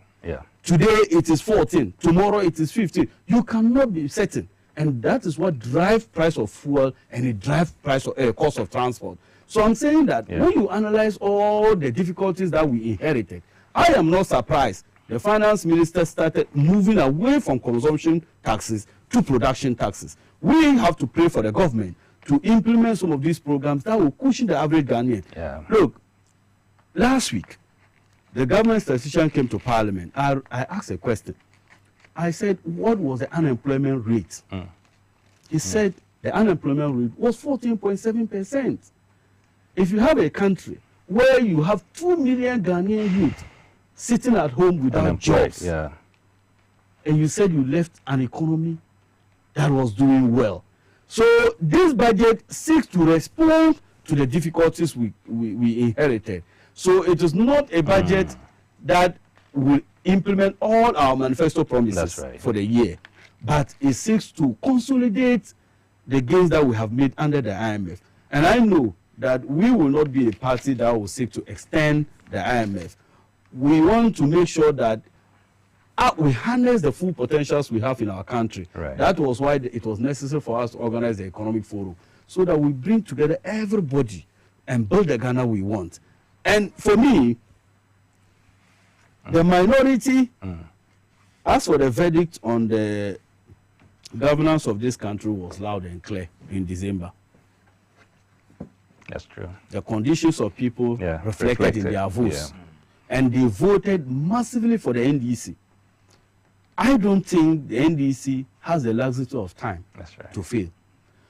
Today it is 14, tomorrow it is 15. You cannot be certain. And that is what drives price of fuel and it drives price of cost of transport. So I'm saying that when you analyze all the difficulties that we inherited, I am not surprised the finance minister started moving away from consumption taxes to production taxes. We have to pray for the government to implement some of these programs that will cushion the average Ghanaian. Look, last week, the government statistician came to Parliament. I asked a question. I said, what was the unemployment rate? He said the unemployment rate was 14.7%. If you have a country where you have 2 million Ghanaian youth sitting at home without jobs, and you said you left an economy that was doing well. So this budget seeks to respond to the difficulties we inherited. So it is not a budget that will implement all our manifesto promises for the year, but it seeks to consolidate the gains that we have made under the IMF. And I know that we will not be a party that will seek to extend the IMF. We want to make sure that we harness the full potentials we have in our country. That was why it was necessary for us to organize the economic forum, so that we bring together everybody and build the Ghana we want. And for me, the minority, as for the verdict on the governance of this country was loud and clear in December. That's true. The conditions of people reflected in their votes. Yeah. And they voted massively for the NDC. I don't think the NDC has the luxury of time to fail.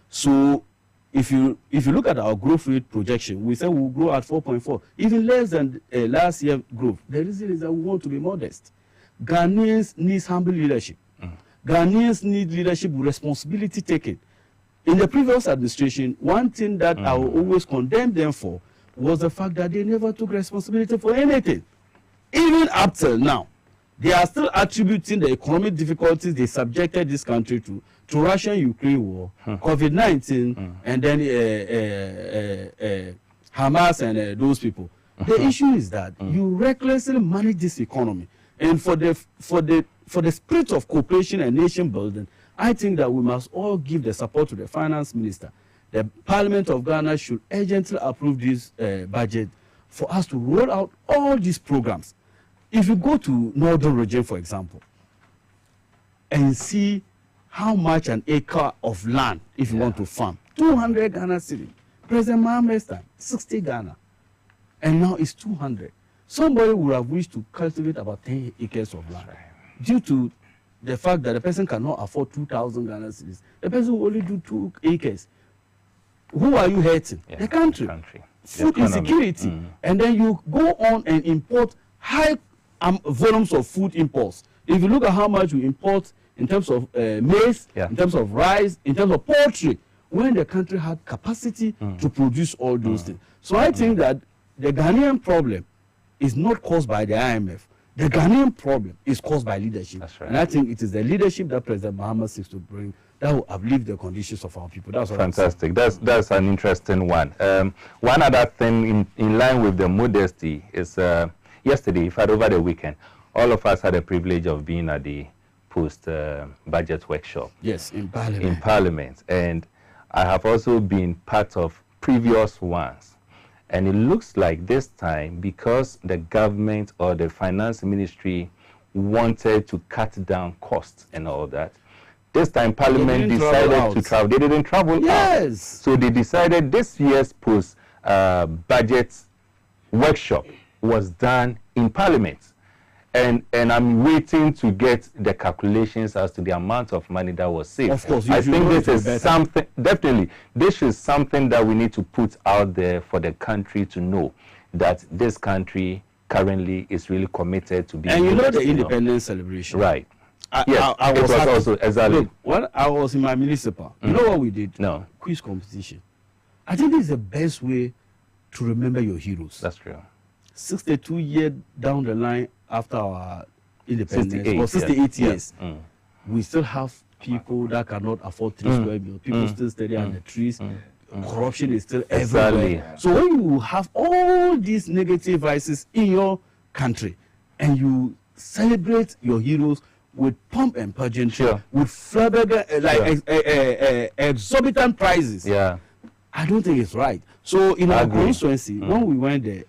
So if you look at our growth rate projection, we said we'll grow at 4.4, even less than last year's growth. The reason is that we want to be modest. Ghanaians need humble leadership. Ghanaians need leadership with responsibility taken. In the previous administration, one thing that I will always condemn them for was the fact that they never took responsibility for anything. Even up till now, they are still attributing the economic difficulties they subjected this country to Russia-Ukraine war, COVID-19, and then Hamas and those people. The issue is that you recklessly manage this economy, and for the spirit of cooperation and nation building, I think that we must all give the support to the finance minister. The Parliament of Ghana should urgently approve this budget for us to roll out all these programs. If you go to Northern region, for example, and see how much an acre of land, if you want to farm, 200 Ghana cedi. President Mohamed time, 60 Ghana. And now it's 200. Somebody would have wished to cultivate about 10 acres of land. Due to the fact that the person cannot afford 2,000 Ghana cedis, the person will only do 2 acres. Who are you hurting? The country. Food insecurity. And then you go on and import high volumes of food imports. If you look at how much we import in terms of maize, in terms of rice, in terms of poultry, when the country had capacity to produce all those things. So I think that the Ghanaian problem is not caused by the IMF. The Ghanaian problem is caused by leadership. And I think it is the leadership that President Mahama seeks to bring that will uplift the conditions of our people. That's what fantastic. That's an interesting one. One other thing in line with the modesty is yesterday, in fact, over the weekend, all of us had the privilege of being at the post-budget workshop. Yes, in Parliament. In Parliament. And I have also been part of previous ones. And it looks like this time, because the government or the finance ministry wanted to cut down costs and all that, this time Parliament decided to travel. They didn't travel out. So they decided this year's post-budget workshop was done in Parliament. And I'm waiting to get the calculations as to the amount of money that was saved. Of course, I think this is something, definitely, this is something that we need to put out there for the country to know that this country currently is really committed to being. And you know the independence celebration. Right. I was also exactly. Look, when I was in my municipal, you know what we did? No. Quiz competition. I think this is the best way to remember your heroes. That's true. 62 years down the line after our independence, or 68 years, we still have people that cannot afford 3 square meals. People still study under trees. Corruption is still everywhere. So when you have all these negative vices in your country and you celebrate your heroes with pomp and pageantry, with exorbitant prices, I don't think it's right. So in our constituency, when we went there,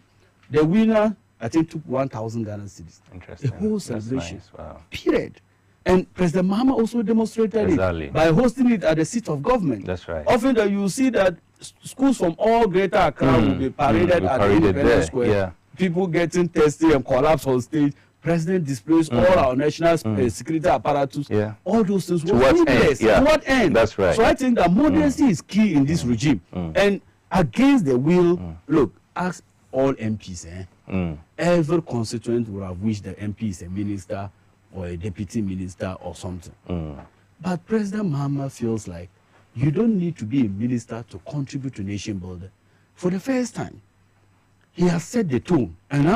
the winner, I think, took 1,000 Ghana cedis. Interesting. The whole celebration. Nice. Wow. Period. And President Mahama also demonstrated it by hosting it at the seat of government. That's right. Often that you see that schools from all Greater Accra will be paraded at the Independence Square. People getting thirsty and collapse on stage. President displays all our national security apparatus. All those things. To what end? To what end? That's right. So I think that modesty is key in this regime. And against the will, look, ask all MPs, every constituent would have wished the MP is a minister or a deputy minister or something. But President Mahama feels like you don't need to be a minister to contribute to nation building. For the first time, he has set the tone, and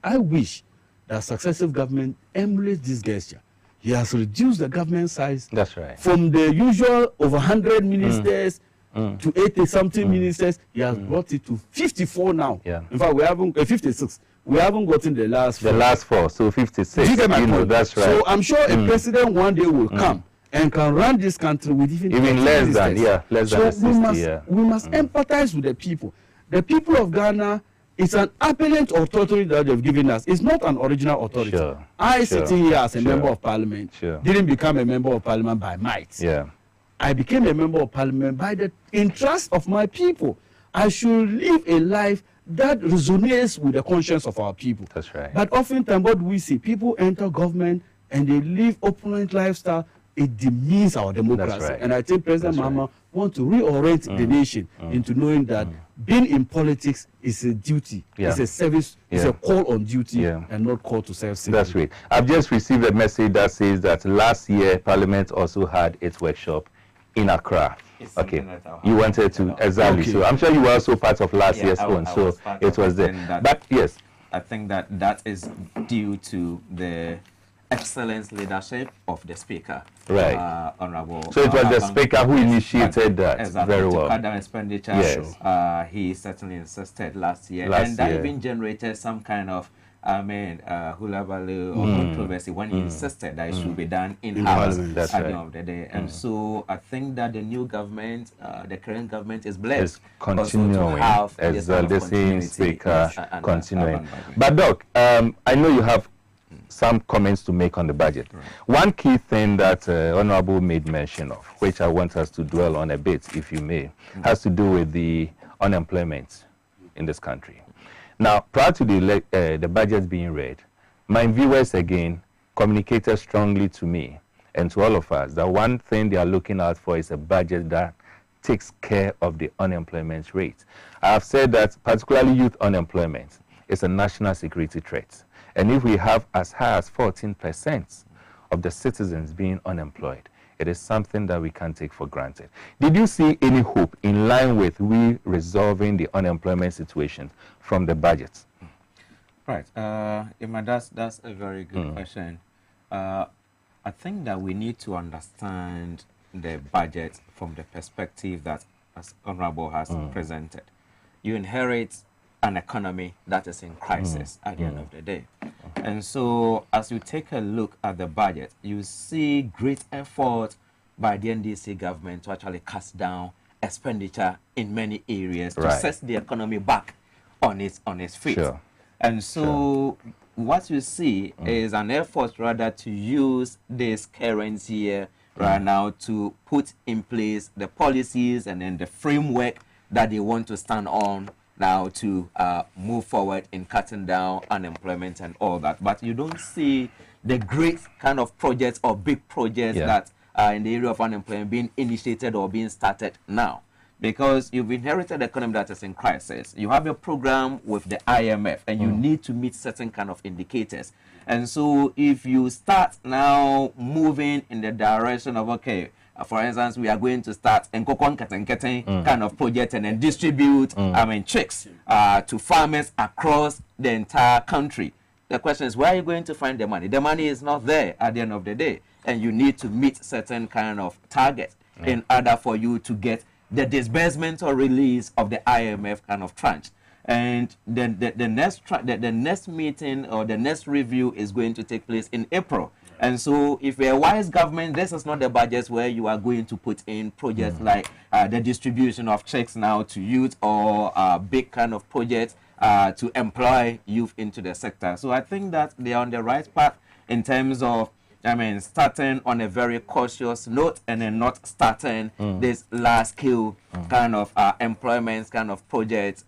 I wish that successive government emulates this gesture. He has reduced the government size. That's right. From the usual over 100 ministers to 80-something ministers, he has brought it to 54 now. In fact, we haven't 56. We haven't gotten the last 4. The last 4, so 56. You get my point? That's right. So I'm sure a president one day will come and can run this country with even less than less than 60. We must empathize with the people. the people of Ghana, it's an appellate authority that they've given us. It's not an original authority. Sure. I sitting here as a Sure. member of parliament Sure. didn't become a member of parliament by might. Yeah. I became a member of parliament by the interest of my people. I should live a life that resonates with the conscience of our people. That's right. But oftentimes what we see, people enter government and they live opulent lifestyle. It demeans our democracy. That's right. And I think President That's Mahama wants to reorient the nation into knowing that being in politics is a duty, Yeah. it's a service, it's Yeah. a call on duty, Yeah. and not call to self-seeking. That's great. I've just received a message that says that last year Parliament also had its workshop in Accra. It's Okay, something that I'll you have wanted to to know. exactly. Okay. So I'm sure you were also part of last Yeah, year's I one, so was part it of was it, there. and that- But yes, I think that is due to the excellent leadership of the Speaker, Right. Honorable. So it was the Abanku. Speaker who Yes, initiated that. exactly, Very to well. cut down expenditure. Yes. He certainly insisted last year, Last and that year. even generated some kind of hula baloo or controversy when he insisted that it should be done in-house Parliament. That's at the right. end of the day. And so I think that the new government, the current government, is blessed it's also continuing to have as this well. kind The of same continuity, Speaker and continuing. urban government. But Doc, I know you have some comments to make on the budget. One key thing that Honorable made mention of, which I want us to dwell on a bit, if you may, has to do with the unemployment in this country. Now, prior to the budget being read, my viewers again communicated strongly to me and to all of us that one thing they are looking out for is a budget that takes care of the unemployment rate. I have said that particularly youth unemployment is a national security threat. And if we have as high as 14% of the citizens being unemployed, it is something that we can't take for granted. Did you see any hope in line with we resolving the unemployment situation from the budget? Right. Emma, that's a very good question. I think that we need to understand the budget from the perspective that, as Honorable has presented, you inherit an economy that is in crisis at the end of the day. And so as you take a look at the budget, you see great effort by the NDC government to actually cut down expenditure in many areas to Right. set the economy back on its feet. Sure. And so what you see is an effort rather to use this current year right now to put in place the policies and then the framework that they want to stand on now to move forward in cutting down unemployment and all that. But you don't see the great kind of projects or big projects that are in the area of unemployment being initiated or being started now. Because you've inherited an economy that is in crisis. You have a program with the IMF and you need to meet certain kind of indicators. And so if you start now moving in the direction of, okay, for instance, we are going to start kind of project and then distribute checks to farmers across the entire country. The question is, where are you going to find the money? The money is not there at the end of the day. And you need to meet certain kind of targets in order for you to get the disbursement or release of the IMF kind of tranche. And then the next meeting or the next review is going to take place in April. And so if you're a wise government, this is not the budget where you are going to put in projects like the distribution of checks now to youth or big kind of projects to employ youth into the sector. So I think that they are on the right path in terms of starting on a very cautious note and then not starting this large-scale kind of employment kind of project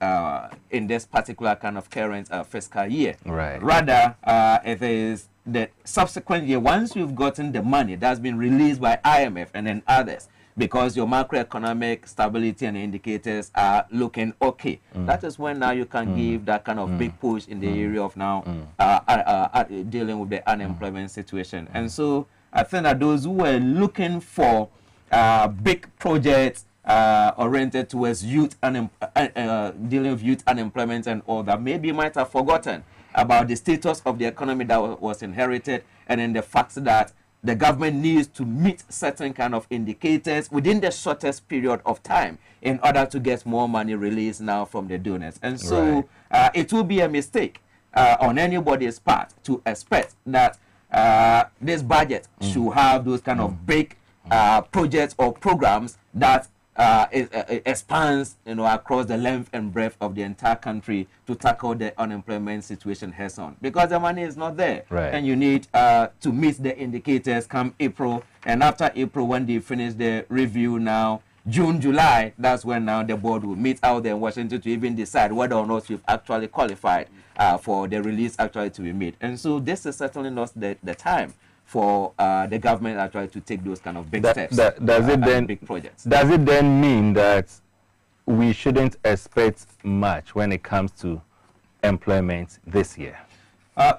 in this particular kind of current fiscal year. Right. Rather, it is the subsequent year, once you've gotten the money that's been released by IMF and then others, because your macroeconomic stability and indicators are looking okay. That is when now you can give that kind of big push in the area of now dealing with the unemployment situation. And so I think that those who were looking for big projects oriented towards youth dealing with youth unemployment and all that, maybe might have forgotten about the status of the economy that was inherited, and then the fact that the government needs to meet certain kind of indicators within the shortest period of time in order to get more money released now from the donors. And so it will be a mistake on anybody's part to expect that this budget should have those kind of big projects or programs that it expands, across the length and breadth of the entire country to tackle the unemployment situation heads on, because the money is not there, right. And you need to meet the indicators come April, and after April, when they finish the review now, June, July, that's when now the board will meet out there in Washington to even decide whether or not you've actually qualified for the release actually to be made. And so this is certainly not the time for the government actually to take those kind of big steps. Does it then big projects? Does it then mean that we shouldn't expect much when it comes to employment this year?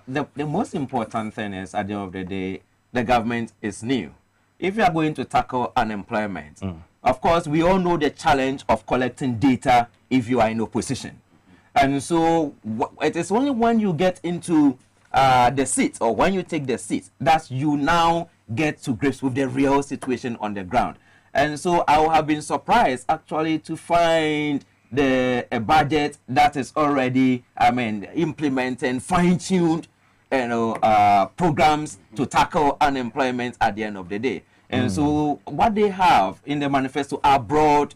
The most important thing is, at the end of the day, the government is new. If you are going to tackle unemployment, of course, we all know the challenge of collecting data if you are in opposition. And so it is only when you get into the seat, or when you take the seat, that you now get to grips with the real situation on the ground. And so I have been surprised actually to find a budget that is already, implementing fine-tuned, programs to tackle unemployment at the end of the day. And so what they have in the manifesto are broad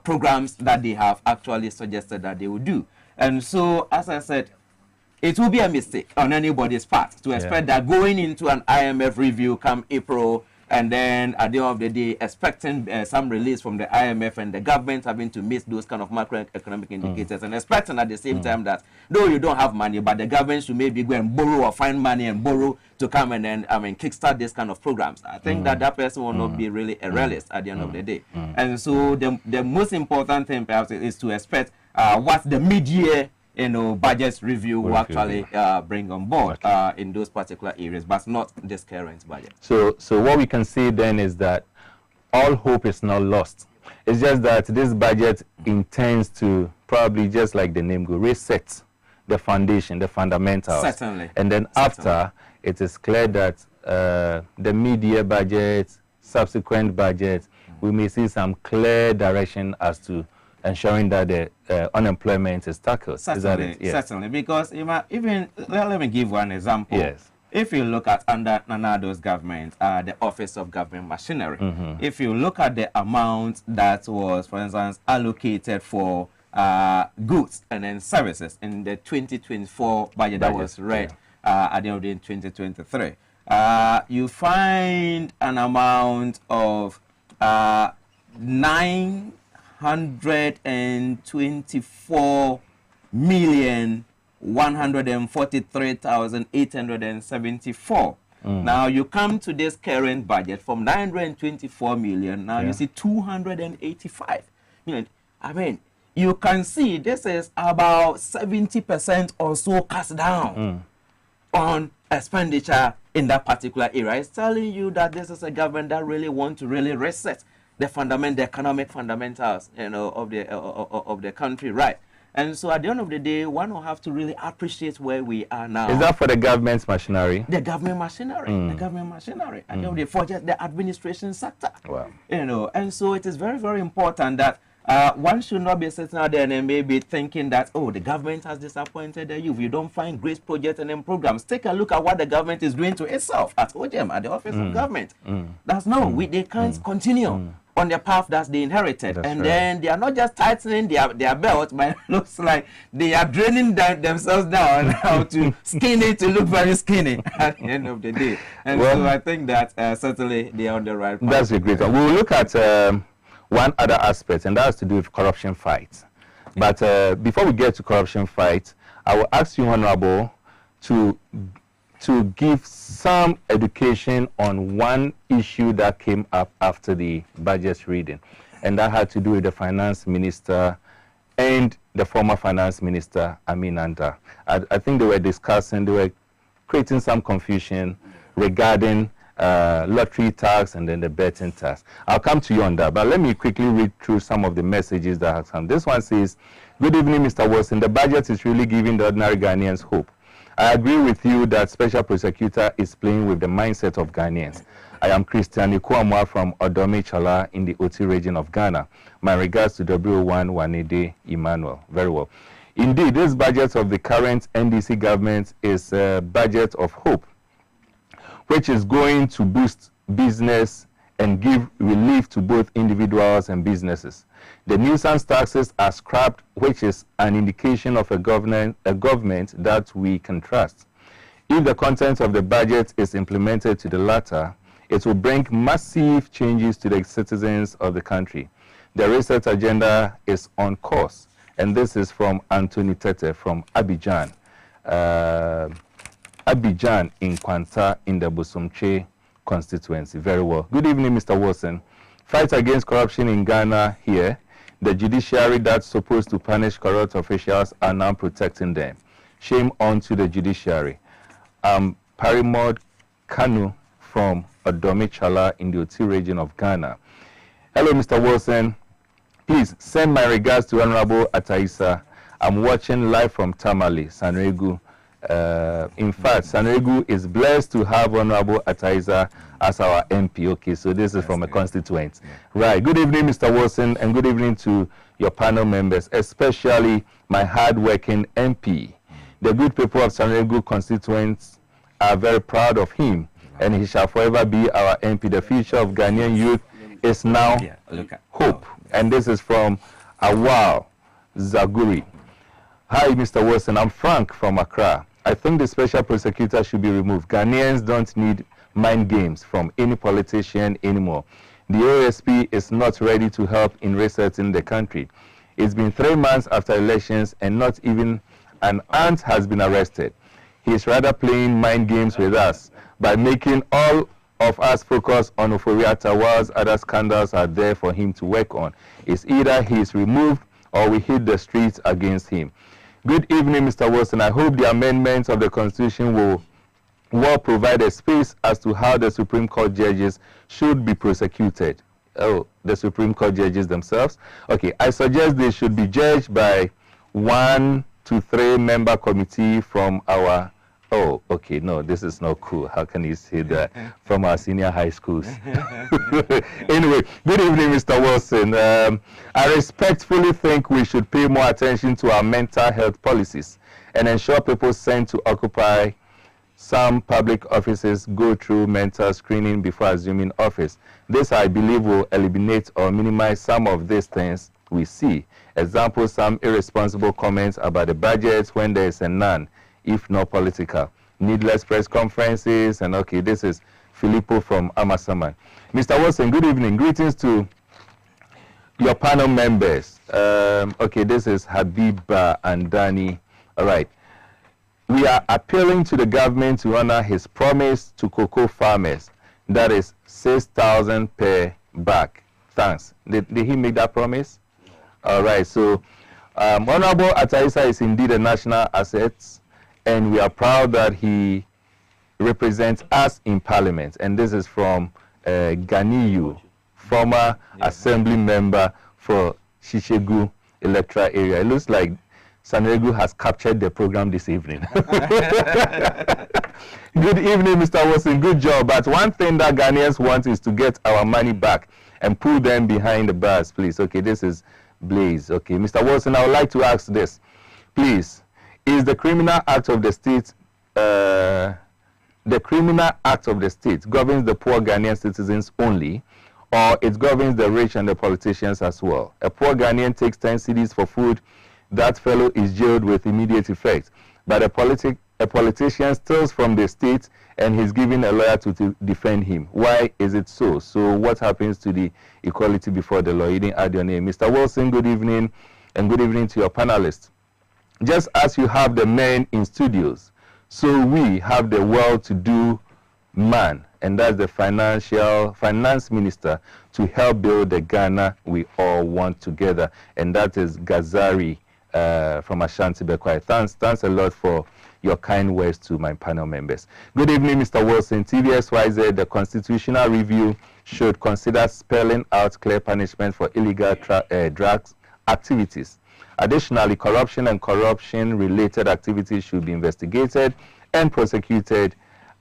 programs that they have actually suggested that they will do. And so, as I said, it will be a mistake on anybody's part to expect that going into an IMF review come April, and then at the end of the day expecting some release from the IMF and the government having to miss those kind of macroeconomic indicators, and expecting at the same time that though you don't have money, but the government should maybe go and borrow or find money and borrow to come and then kickstart this kind of programs. I think that person will not be really a realist at the end of the day. And so the most important thing perhaps is to expect what the mid-year budget review will actually bring on board in those particular areas, but not this current budget. So what we can say then is that all hope is not lost. It's just that this budget intends to, probably just like the name goes, reset the foundation, the fundamentals. Certainly. And then after, it is clear that the mid-year budget, subsequent budget, we may see some clear direction as to ensuring that the unemployment is tackled. Certainly, is that it? Yes. Certainly, because even let me give one example. Yes. If you look at under Nanado's government, the Office of Government Machinery, if you look at the amount that was, for instance, allocated for goods and then services in the 2024 budget that was read at the end of the day in 2023, you find an amount of 924,143,874. Now you come to this current budget from 924 million. Now you see 285 million. You can see this is about 70% or so cast down on expenditure in that particular area. It's telling you that this is a government that really wants to really reset the economic fundamentals, of the country, right? And so at the end of the day, one will have to really appreciate where we are now. Is that for the government's machinery? The government machinery, the government machinery, and for just the administration sector. Wow. And so it is very, very important that one should not be sitting out there and maybe thinking that, oh, the government has disappointed the youth. You don't find great projects and then programs. Take a look at what the government is doing to itself at OGM, at the Office of Government. That's they can't continue on the path that they inherited. That's and right. Then they are not just tightening their belt, but it looks like they are draining themselves down how to skin it to look very skinny at the end of the day. And so I think that certainly they are on the right path. That's a great one. We will look at one other aspect, and that has to do with corruption fight. But before we get to corruption fight, I will ask you, Honorable, to give some education on one issue that came up after the budget reading, and that had to do with the finance minister and the former finance minister, Aminanta. I think they were creating some confusion regarding lottery tax and then the betting tax. I'll come to you on that, but let me quickly read through some of the messages that have come. This one says, "Good evening, Mr. Wilson. The budget is really giving the ordinary Ghanaians hope. I agree with you that Special Prosecutor is playing with the mindset of Ghanaians. I am Christian Ikuamwa from Odome Chala in the Oti region of Ghana. My regards to W1 Wanede Emmanuel." Very well. Indeed, this budget of the current NDC government is a budget of hope, which is going to boost business and give relief to both individuals and businesses. The nuisance taxes are scrapped, which is an indication of a government that we can trust. If the content of the budget is implemented to the latter, it will bring massive changes to the citizens of the country. The research agenda is on course, and this is from Anthony Tete from Abidjan. Abidjan in Kwanta in the Bosomche constituency. Very well. Good evening, Mr. Wilson. Fight against corruption in Ghana here. The judiciary that's supposed to punish corrupt officials are now protecting them. Shame on to the judiciary. Parimod Kanu from Odomichala in the Oti region of Ghana. Hello, Mr. Wilson. Please send my regards to Honorable Ataisa. I'm watching live from Tamale, Sanregu. In fact, Sanregu is blessed to have Honorable Ataisa as our MP. Okay, so this is from a constituent. Yeah. Right. Good evening, Mr. Wilson, and good evening to your panel members, especially my hard-working MP. The good people of Sanregu constituents are very proud of him, and he shall forever be our MP. The future of Ghanaian youth is now hope. And this is from Awal Zaguri. Hi, Mr. Wilson. I'm Frank from Accra. I think the special prosecutor should be removed. Ghanaians don't need mind games from any politician anymore. The OSP is not ready to help in resetting the country. It's been 3 months after elections and not even an ant has been arrested. He's rather playing mind games with us by making all of us focus on Oforiatta whilst other scandals are there for him to work on. It's either he's removed or we hit the streets against him. Good evening, Mr. Wilson. I hope the amendments of the Constitution will provide a space as to how the Supreme Court judges should be prosecuted. Oh, the Supreme Court judges themselves? Okay, I suggest they should be judged by 1 to 3 member committee from our... Oh, okay, no, this is not cool. How can you say that from our senior high schools? Anyway, good evening, Mr. Wilson. I respectfully think we should pay more attention to our mental health policies and ensure people sent to occupy some public offices go through mental screening before assuming office. This, I believe, will eliminate or minimize some of these things we see. Example, some irresponsible comments about the budget when there is a none, if not political. Needless press conferences, and okay, this is Filippo from Amasaman. Mr. Wilson, good evening. Greetings to your panel members. Okay, this is Habiba and Danny. All right. We are appealing to the government to honor his promise to cocoa farmers. That is 6,000 per bag. Thanks. Did he make that promise? All right. So, Honorable Ataisa is indeed a national asset, and we are proud that he represents us in Parliament. And this is from Ganiyu, former assembly member for Shishegu electoral area. It looks like Sanregu has captured the program this evening. Good evening, Mr. Wilson. Good job. But one thing that Ghanaians want is to get our money back and pull them behind the bars, please. Okay, this is Blaze. Okay, Mr. Wilson, I would like to ask this. Please, is the Criminal Act of the State, the Criminal Act of the State governs the poor Ghanaian citizens only, or it governs the rich and the politicians as well? A poor Ghanaian takes 10 cedis for food. That fellow is jailed with immediate effect. But a politician steals from the state and he's given a lawyer to defend him. Why is it so? So what happens to the equality before the law? You didn't add your name. Mr. Wilson, good evening, and good evening to your panelists. Just as you have the men in studios, so we have the well-to-do man, and that's the finance minister, to help build the Ghana we all want together, and that is Gazari from Ashanti Bekwai. Thanks a lot for your kind words to my panel members. Good evening, Mr. Wilson. TVSYZ, the constitutional review should consider spelling out clear punishment for illegal drugs activities. Additionally, corruption and corruption-related activities should be investigated and prosecuted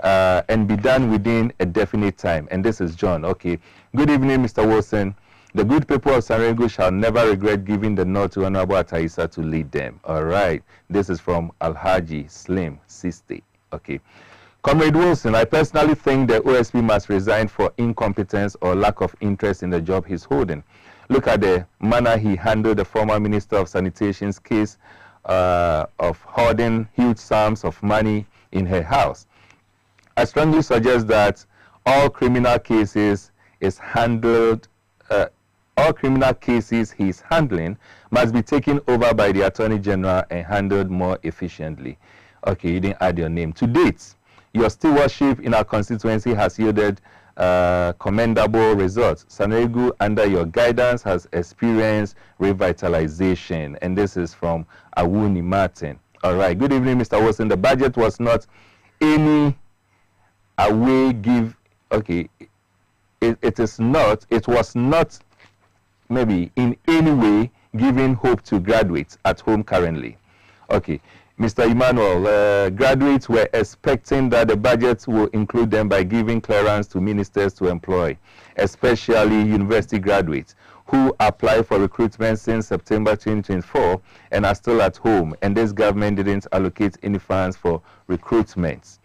and be done within a definite time. And this is John. Okay. Good evening, Mr. Wilson. The good people of Sanregu shall never regret giving the nod to Honorable Ataisa to lead them. All right. This is from Alhaji Slim Sisti. Okay. Comrade Wilson, I personally think the OSP must resign for incompetence or lack of interest in the job he's holding. Look at the manner he handled the former Minister of Sanitation's case of hoarding huge sums of money in her house. I strongly suggest that all criminal cases he's handling must be taken over by the Attorney General and handled more efficiently. Okay, you didn't add your name. To date, your stewardship in our constituency has yielded commendable results. Sanregu, under your guidance, has experienced revitalization. And this is from Awuni Martin. All right. Good evening, Mr. Wilson. The budget was not any away give. Okay. It was not maybe in any way giving hope to graduates at home currently. Okay. Mr. Emmanuel, graduates were expecting that the budget will include them by giving clearance to ministers to employ, especially university graduates who applied for recruitment since September 2024 and are still at home, and this government didn't allocate any funds for recruitments.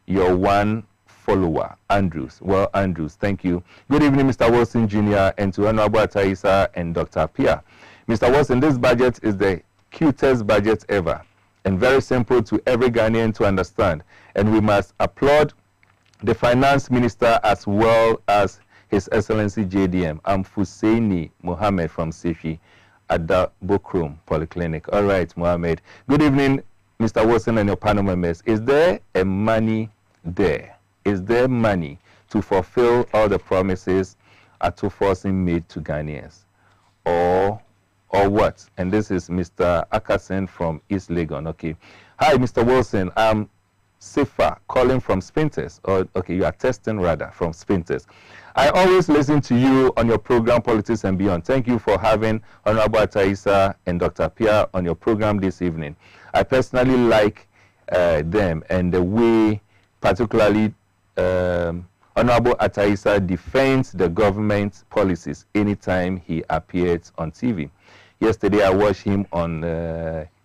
Your one follower, Andrews. Well, Andrews, thank you. Good evening, Mr. Wilson Jr. and to Honorable Ataisa and Dr. Pia. Mr. Wilson, this budget is the cutest budget ever and very simple to every Ghanaian to understand, and we must applaud the finance minister as well as His Excellency JDM Amfuseini Mohammed from Sifi at the Bokrum Polyclinic. All right, Mohammed. Good evening, Mr. Wilson and your panel members. Is there a money there? Is there money to fulfill all the promises Atuforcing made to Ghanaians, or what? And this is Mr. Akasen from East Legon. Okay. Hi, Mr. Wilson. I'm Sifa calling from Spinters. Or okay, you are testing rather from Spinters. I always listen to you on your program Politics and Beyond. Thank you for having Honorable Ataisa and Dr. Pia on your program this evening. I personally like them and the way, particularly Honorable Ataisa defends the government's policies anytime he appears on TV. Yesterday, I watched him on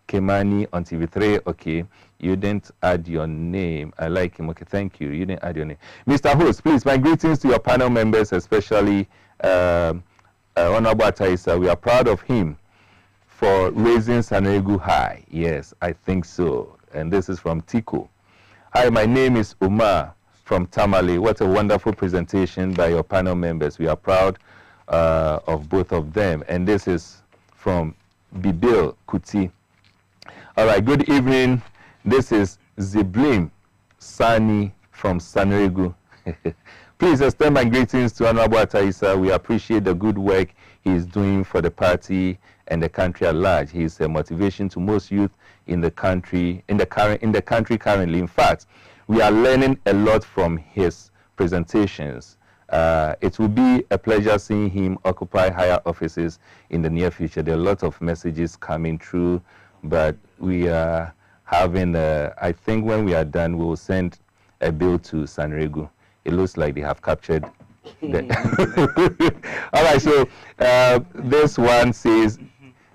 Kemani on TV3. Okay, you didn't add your name. I like him. Okay, thank you. You didn't add your name. Mr. Host, please, my greetings to your panel members, especially Honorable Ataisa. We are proud of him for raising Sanregu high. Yes, I think so. And this is from Tico. Hi, my name is Umar from Tamale. What a wonderful presentation by your panel members. We are proud of both of them. And this is from Bibil Kuti. All right, good evening. This is Ziblim Sani from Sanregu. Please extend my greetings to Honorable Ataisa. We appreciate the good work he is doing for the party and the country at large. He is a motivation to most youth in the country, currently. In fact, we are learning a lot from his presentations. It will be a pleasure seeing him occupy higher offices in the near future. There are a lot of messages coming through, but we are having, I think when we are done, we will send a bill to Sanregu. It looks like they have captured the all right, so this one says,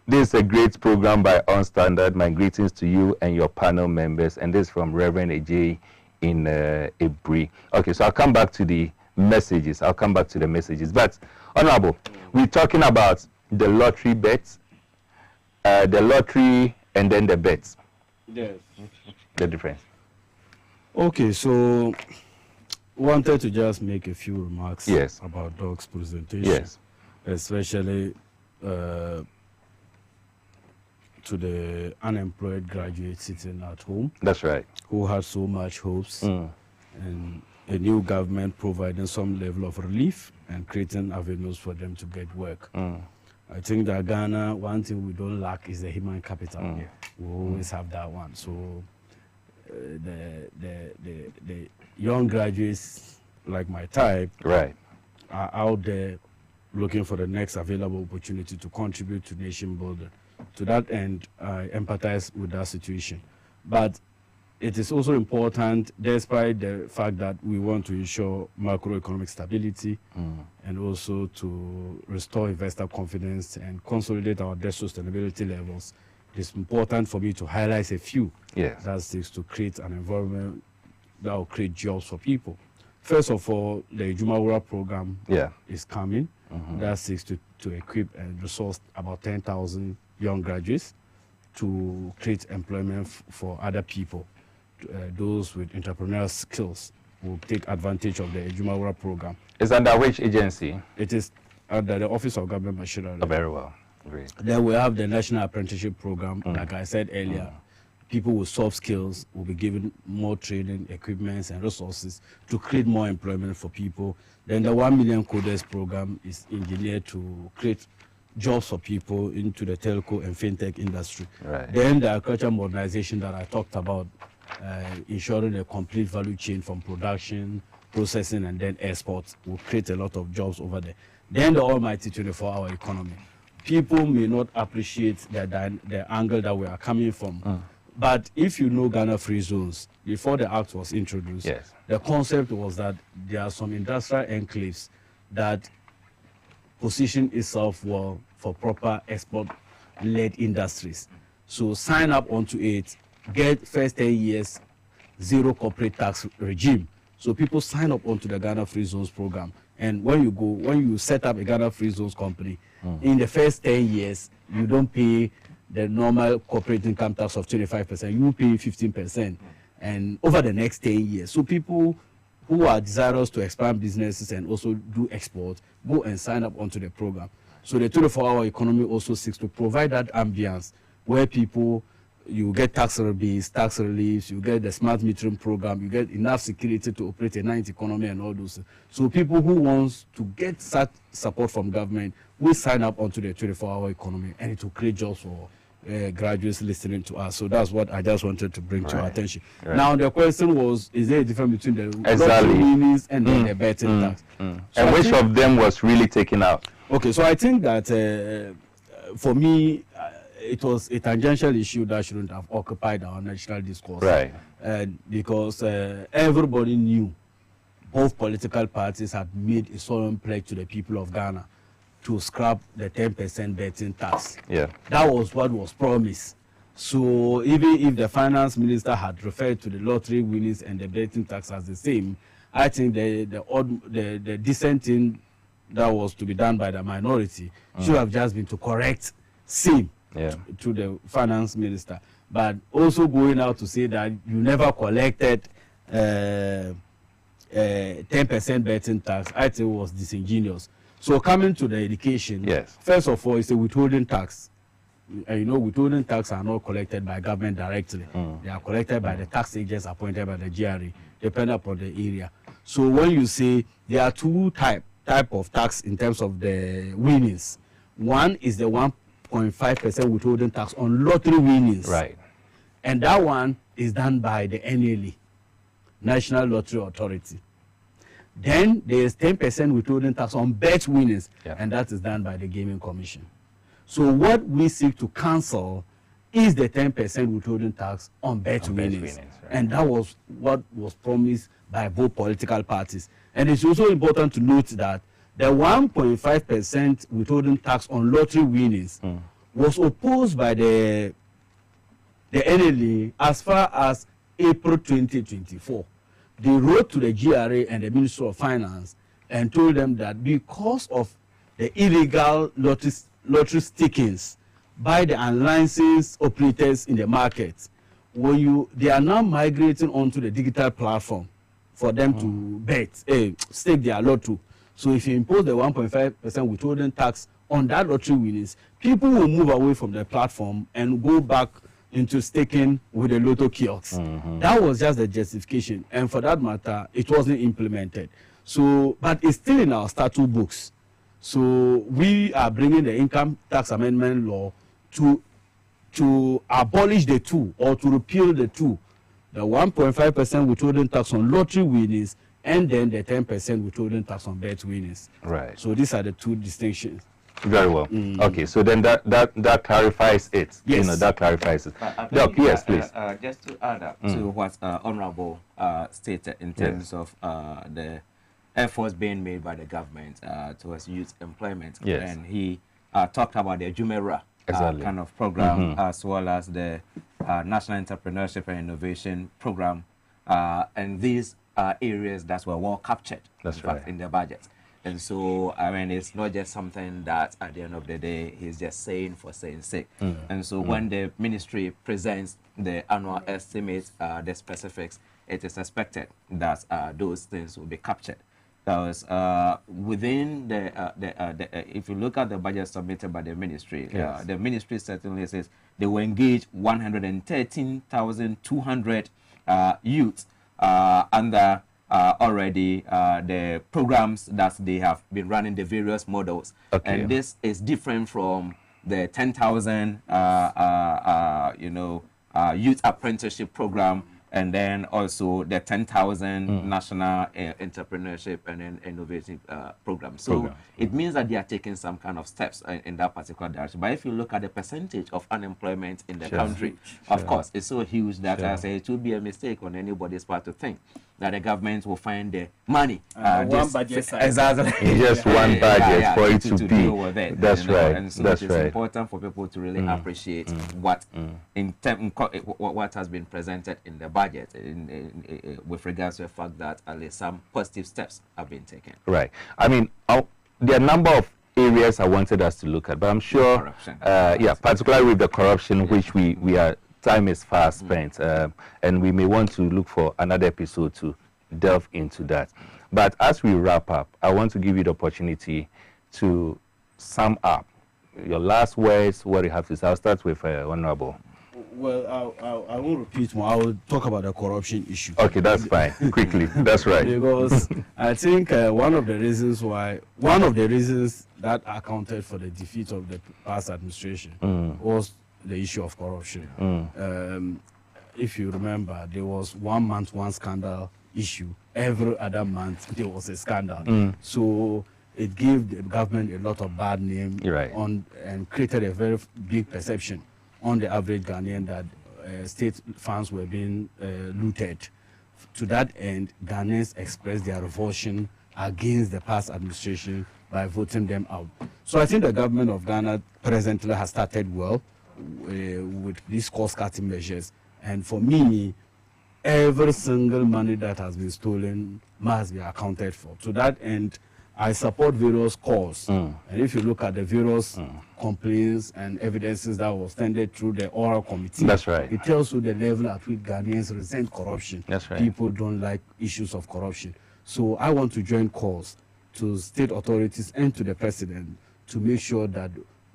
this is a great program by On Standard. My greetings to you and your panel members. And this is from Reverend AJ in Ebri. Okay, so I'll come back to the messages. But, Honorable, we're talking about the lottery bets, the lottery and then the bets. Yes. The difference. Okay, so wanted to just make a few remarks Yes. about Doc's presentation. Yes. Especially to the unemployed graduates sitting at home. That's right. Who had so much hopes, and a new government providing some level of relief and creating avenues for them to get work. I think that Ghana, one thing we don't lack is the human capital. We always have that one. So the young graduates like my type Right. are out there looking for the next available opportunity to contribute to nation building. To that end, I empathize with that situation. But it is also important, despite the fact that we want to ensure macroeconomic stability and also to restore investor confidence and consolidate our debt sustainability levels, it is important for me to highlight a few Yes. that seeks to create an environment that will create jobs for people. First of all, the Jumawura program is coming. That seeks to equip and resource about 10,000 young graduates to create employment for other people. Those with entrepreneurial skills will take advantage of the Jumawura program. It's under which agency? It is under the Office of Government Machinery. Oh, very well. Great. Then we have the National Apprenticeship Program. Like I said earlier, people with soft skills will be given more training, equipments, and resources to create more employment for people. Then the 1 million coders program is engineered to create jobs for people into the telco and fintech industry. Right. Then the agricultural modernization that I talked about, ensuring a complete value chain from production, processing, and then exports will create a lot of jobs over there. Then the almighty 24-hour economy. People may not appreciate the angle that we are coming from. But if you know Ghana Free Zones, before the act was introduced, the concept was that there are some industrial enclaves that position itself well for proper export-led industries. So sign up onto it, get first 10 years, zero corporate tax regime. So people sign up onto the Ghana Free Zones program. And when you set up a Ghana Free Zones company, in the first 10 years, you don't pay the normal corporate income tax of 25%, you pay 15%. And over the next 10 years, so people who are desirous to expand businesses and also do export, go and sign up onto the program. So the 24-hour economy also seeks to provide that ambience where people, you get tax rebates, tax reliefs, you get the smart metering program, you get enough security to operate a night economy and all those. So people who want to get such support from government will sign up onto the 24-hour economy, and it will create jobs for graduates listening to us. So that's what I just wanted to bring to our attention. Now the question was, is there a difference between the lottery winnings and then the betting tax? So and which of them was really taken out? Okay, so I think that for me, it was a tangential issue that shouldn't have occupied our national discourse. Right. Because everybody knew, both political parties had made a solemn pledge to the people of Ghana to scrap the 10% betting tax. Yeah. That was what was promised. So even if the finance minister had referred to the lottery winnings and the betting tax as the same, I think the decent thing that was to be done by the minority should have just been to correct same to the finance minister. But also going out to say that you never collected 10% betting tax, I think was disingenuous. So coming to the education, first of all, it's a withholding tax. And you know, withholding tax are not collected by government directly. They are collected by the tax agents appointed by the GRA, depending upon the area. So when you say there are two type of tax in terms of the winnings, one is the 1.5% withholding tax on lottery winnings. Right. And that one is done by the NLA, National Lottery Authority. Then there is 10% withholding tax on bet winnings, and that is done by the Gaming Commission. So what we seek to cancel is the 10% withholding tax on bet winnings. And that was what was promised by both political parties. And it's also important to note that the 1.5% withholding tax on lottery winnings was opposed by the NLA as far as April 2024. They wrote to the GRA and the Ministry of Finance and told them that because of the illegal lottery stickings by the unlicensed operators in the market, they are now migrating onto the digital platform for them to stake their lotto. So if you impose the 1.5% withholding tax on that lottery winnings, people will move away from the platform and go back into staking with the lotto kiosks. That was just the justification, and for that matter, it wasn't implemented. So, but it's still in our statute books. So we are bringing the income tax amendment law to abolish the two, or to repeal the two, the 1.5% withholding tax on lottery winnings, and then the 10% withholding tax on bet winnings. Right. So these are the two distinctions. Very well. Okay, so then that clarifies it. Yes. You know, that clarifies it. Doc, yes, please. Just to add up to what Honorable stated in terms of the efforts being made by the government towards youth employment. And he talked about the Jumera kind of program, as well as the National Entrepreneurship and Innovation Program And these are areas that were well captured in the budget. And so, I mean, it's not just something that at the end of the day, he's just saying for saying sake. And so when the ministry presents the annual estimate, the specifics, it is expected that those things will be captured. Because within if you look at the budget submitted by the ministry, the ministry certainly says they will engage 113,200 youths under already the programs that they have been running, the various models. And this is different from the 10,000 youth apprenticeship program, and then also the 10,000 national entrepreneurship and innovative program. So it means that they are taking some kind of steps in that particular direction. But if you look at the percentage of unemployment in the country, of course, it's so huge that I say it would be a mistake on anybody's part to think that the government will find the money. One budget size. Exactly. Just one budget for it to be. Deal with it, That's right. And so That's it's right. important for people to really appreciate what what has been presented in the budget with regards to the fact that at least some positive steps have been taken. Right. I mean, there are a number of areas I wanted us to look at, but I'm sure, Corruption. Particularly with the corruption, which we are, time is fast spent, and we may want to look for another episode to delve into that. But as we wrap up, I want to give you the opportunity to sum up your last words, what you have to say. I'll start with Honorable. Well, I won't repeat more. I will talk about the corruption issue. Okay, that's fine. Quickly, that's right. Because I think one of the reasons that accounted for the defeat of the past administration was the issue of corruption. If you remember, there was 1 month, one scandal issue. Every other month, there was a scandal. So it gave the government a lot of bad name and created a very big perception on the average Ghanaian that state funds were being looted. To that end, Ghanaians expressed their revulsion against the past administration by voting them out. So I think the government of Ghana presently has started well with these cost-cutting measures. And for me, every single money that has been stolen must be accounted for. To that end, I support various calls. And if you look at the various complaints and evidences that was tendered through the oral committee, that's right. It tells you the level at which Ghanaians resent corruption. That's right. People don't like issues of corruption. So I want to join calls to state authorities and to the president to make sure that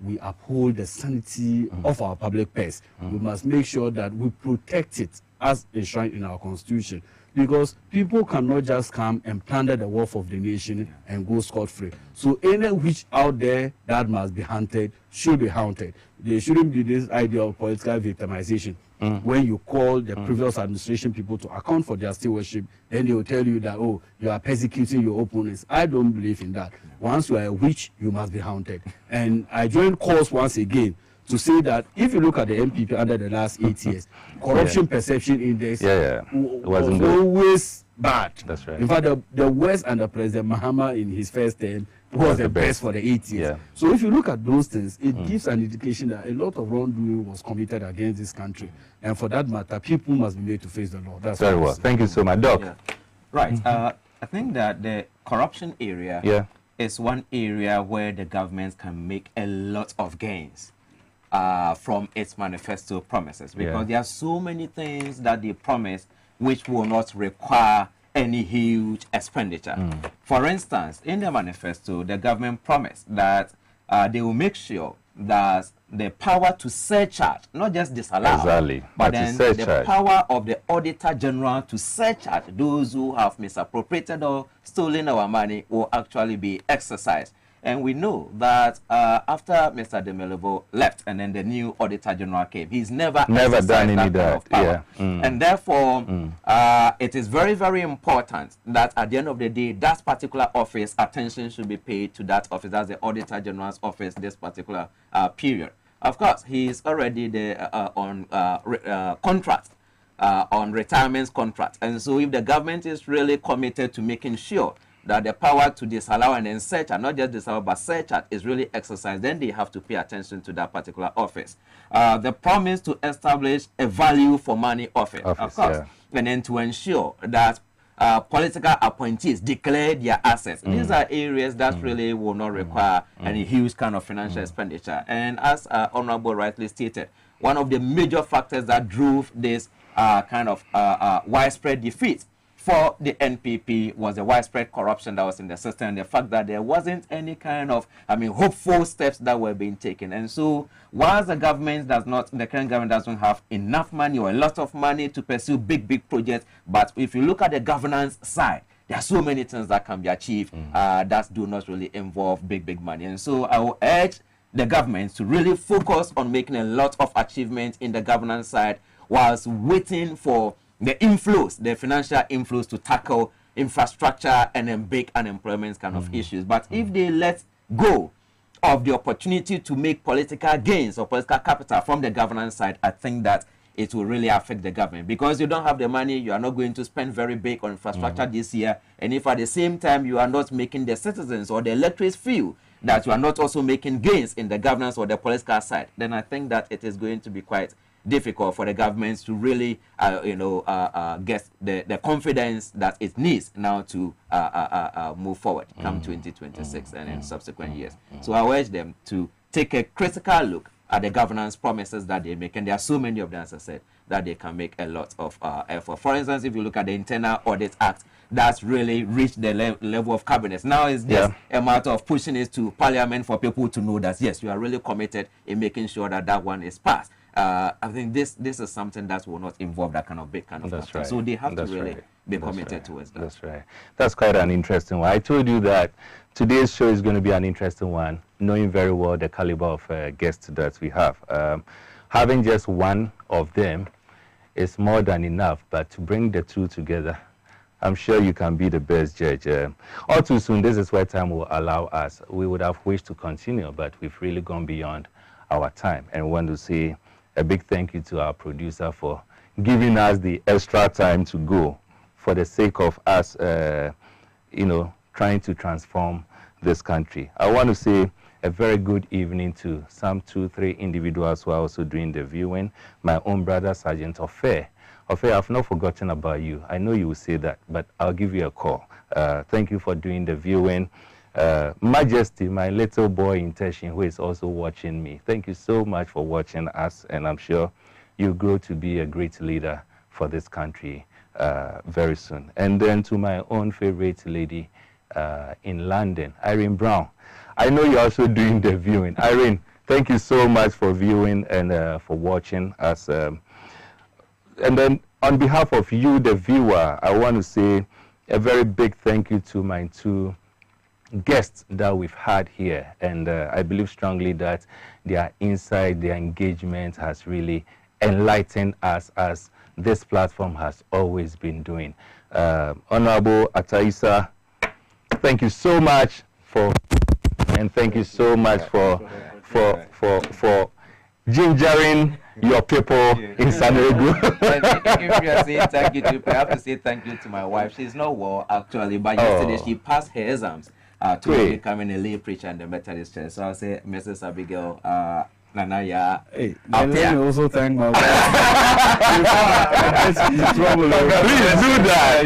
we uphold the sanity of our public purse. We must make sure that we protect it as enshrined in our constitution, because people cannot just come and plunder the wealth of the nation and go scot-free. So any witch out there that must be hunted should be hunted. There shouldn't be this idea of political victimization. When you call the previous administration people to account for their stewardship, then they will tell you that, oh, you are persecuting your opponents. I don't believe in that. Once you are a witch, you must be hunted. And I join calls once again to say that if you look at the MPP under the last 8 years, corruption perception index was always bad. That's right. In fact, the worst under President Mahama in his first term was the best for the 8 years. So if you look at those things, it gives an indication that a lot of wrongdoing was committed against this country. And for that matter, people must be made to face the law. That's very well. Thank you so much, Doc. Right. I think that the corruption area is one area where the government can make a lot of gains from its manifesto promises, because there are so many things that they promise which will not require any huge expenditure. For instance, in the manifesto, the government promised that they will make sure that the power to surcharge, not just disallow, but then the power of the Auditor General to surcharge those who have misappropriated or stolen our money will actually be exercised. And we know that after Mr. Demelevo left and then the new Auditor General came, he's never done any of that power. And therefore, it is very, very important that at the end of the day, that particular office, attention should be paid to that office. That's the Auditor General's office this particular period. Of course, he's already on contract, on retirement contract. And so if the government is really committed to making sure that the power to disallow and then search, and not just disallow, but search at is really exercised, then they have to pay attention to that particular office. The promise to establish a value for money office of course, yeah. And then to ensure that political appointees declare their assets. These are areas that really will not require any huge kind of financial expenditure. And as Honorable rightly stated, one of the major factors that drove this kind of widespread defeat for the NPP was the widespread corruption that was in the system, and the fact that there wasn't any kind of, hopeful steps that were being taken. And so, whilst the current government doesn't have enough money or a lot of money to pursue big projects, but if you look at the governance side, there are so many things that can be achieved that do not really involve big money. And so, I will urge the government to really focus on making a lot of achievements in the governance side, whilst waiting for the inflows, the financial inflows to tackle infrastructure and then big unemployment kind of issues. But if they let go of the opportunity to make political gains or political capital from the governance side, I think that it will really affect the government, because you don't have the money, you are not going to spend very big on infrastructure this year. And if at the same time you are not making the citizens or the electorates feel that you are not also making gains in the governance or the political side, then I think that it is going to be quite difficult for the governments to really, get the confidence that it needs now to move forward come 2026 and in subsequent years. So I urge them to take a critical look at the governance promises that they make, and there are so many of them, as I said, that they can make a lot of effort. For instance, if you look at the Internal Audit Act, that's really reached the level of cabinets. Now it's just a matter of pushing it to Parliament for people to know that, yes, you are really committed in making sure that that one is passed. I think this is something that will not involve that kind of big kind of matter. Right. So they have to really be committed towards that. That's right. That's quite an interesting one. I told you that today's show is going to be an interesting one, knowing very well the caliber of guests that we have. Having just one of them is more than enough, but to bring the two together, I'm sure you can be the best judge. All too soon, this is where time will allow us. We would have wished to continue, but we've really gone beyond our time. And we want to say a big thank you to our producer for giving us the extra time to go for the sake of us, trying to transform this country. I want to say a very good evening to some 2-3 individuals who are also doing the viewing. My own brother, Sergeant Ofe. Ofe, I've not forgotten about you. I know you will say that, but I'll give you a call. Thank you for doing the viewing. Majesty, my little boy in Teshin, who is also watching me. Thank you so much for watching us, and I'm sure you'll grow to be a great leader for this country very soon. And then to my own favorite lady in London, Irene Brown. I know you're also doing the viewing. Irene, thank you so much for viewing and for watching us. And then on behalf of you, the viewer, I want to say a very big thank you to my two guests that we've had here, and I believe strongly that their insight, their engagement has really enlightened us, as this platform has always been doing. Honorable Ataisa, thank you so much and thank you so much for gingering your people in Sanrego. If you are saying thank you to, I have to say thank you to my wife. She's not well actually, but yesterday she passed her exams to becoming a lay preacher in the Methodist Church. So I'll say, Mrs. Abigail, Nana, yeah. Hey, let me also thank my wife. Please do that.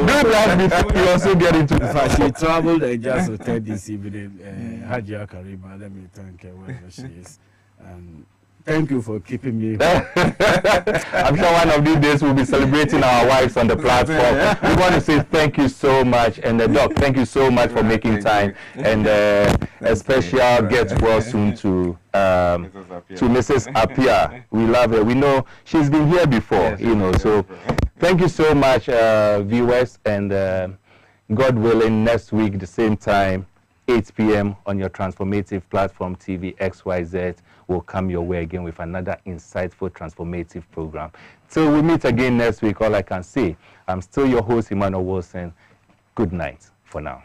Do that before you also get into the fact. She traveled and just attended this evening. Hajia Karima, let me thank her wherever she is. And thank you for keeping me. I'm sure one of these days we'll be celebrating our wives on the platform. We want to say thank you so much. And Doc, thank you so much for making time. And a special get well soon to Mrs. Apia. We love her. We know she's been here before, So thank you so much, viewers. And God willing, next week, the same time, 8 p.m. on your transformative platform TV XYZ will come your way again with another insightful transformative program. Till we meet again next week, all I can say, I'm still your host, Emmanuel Wilson. Good night for now.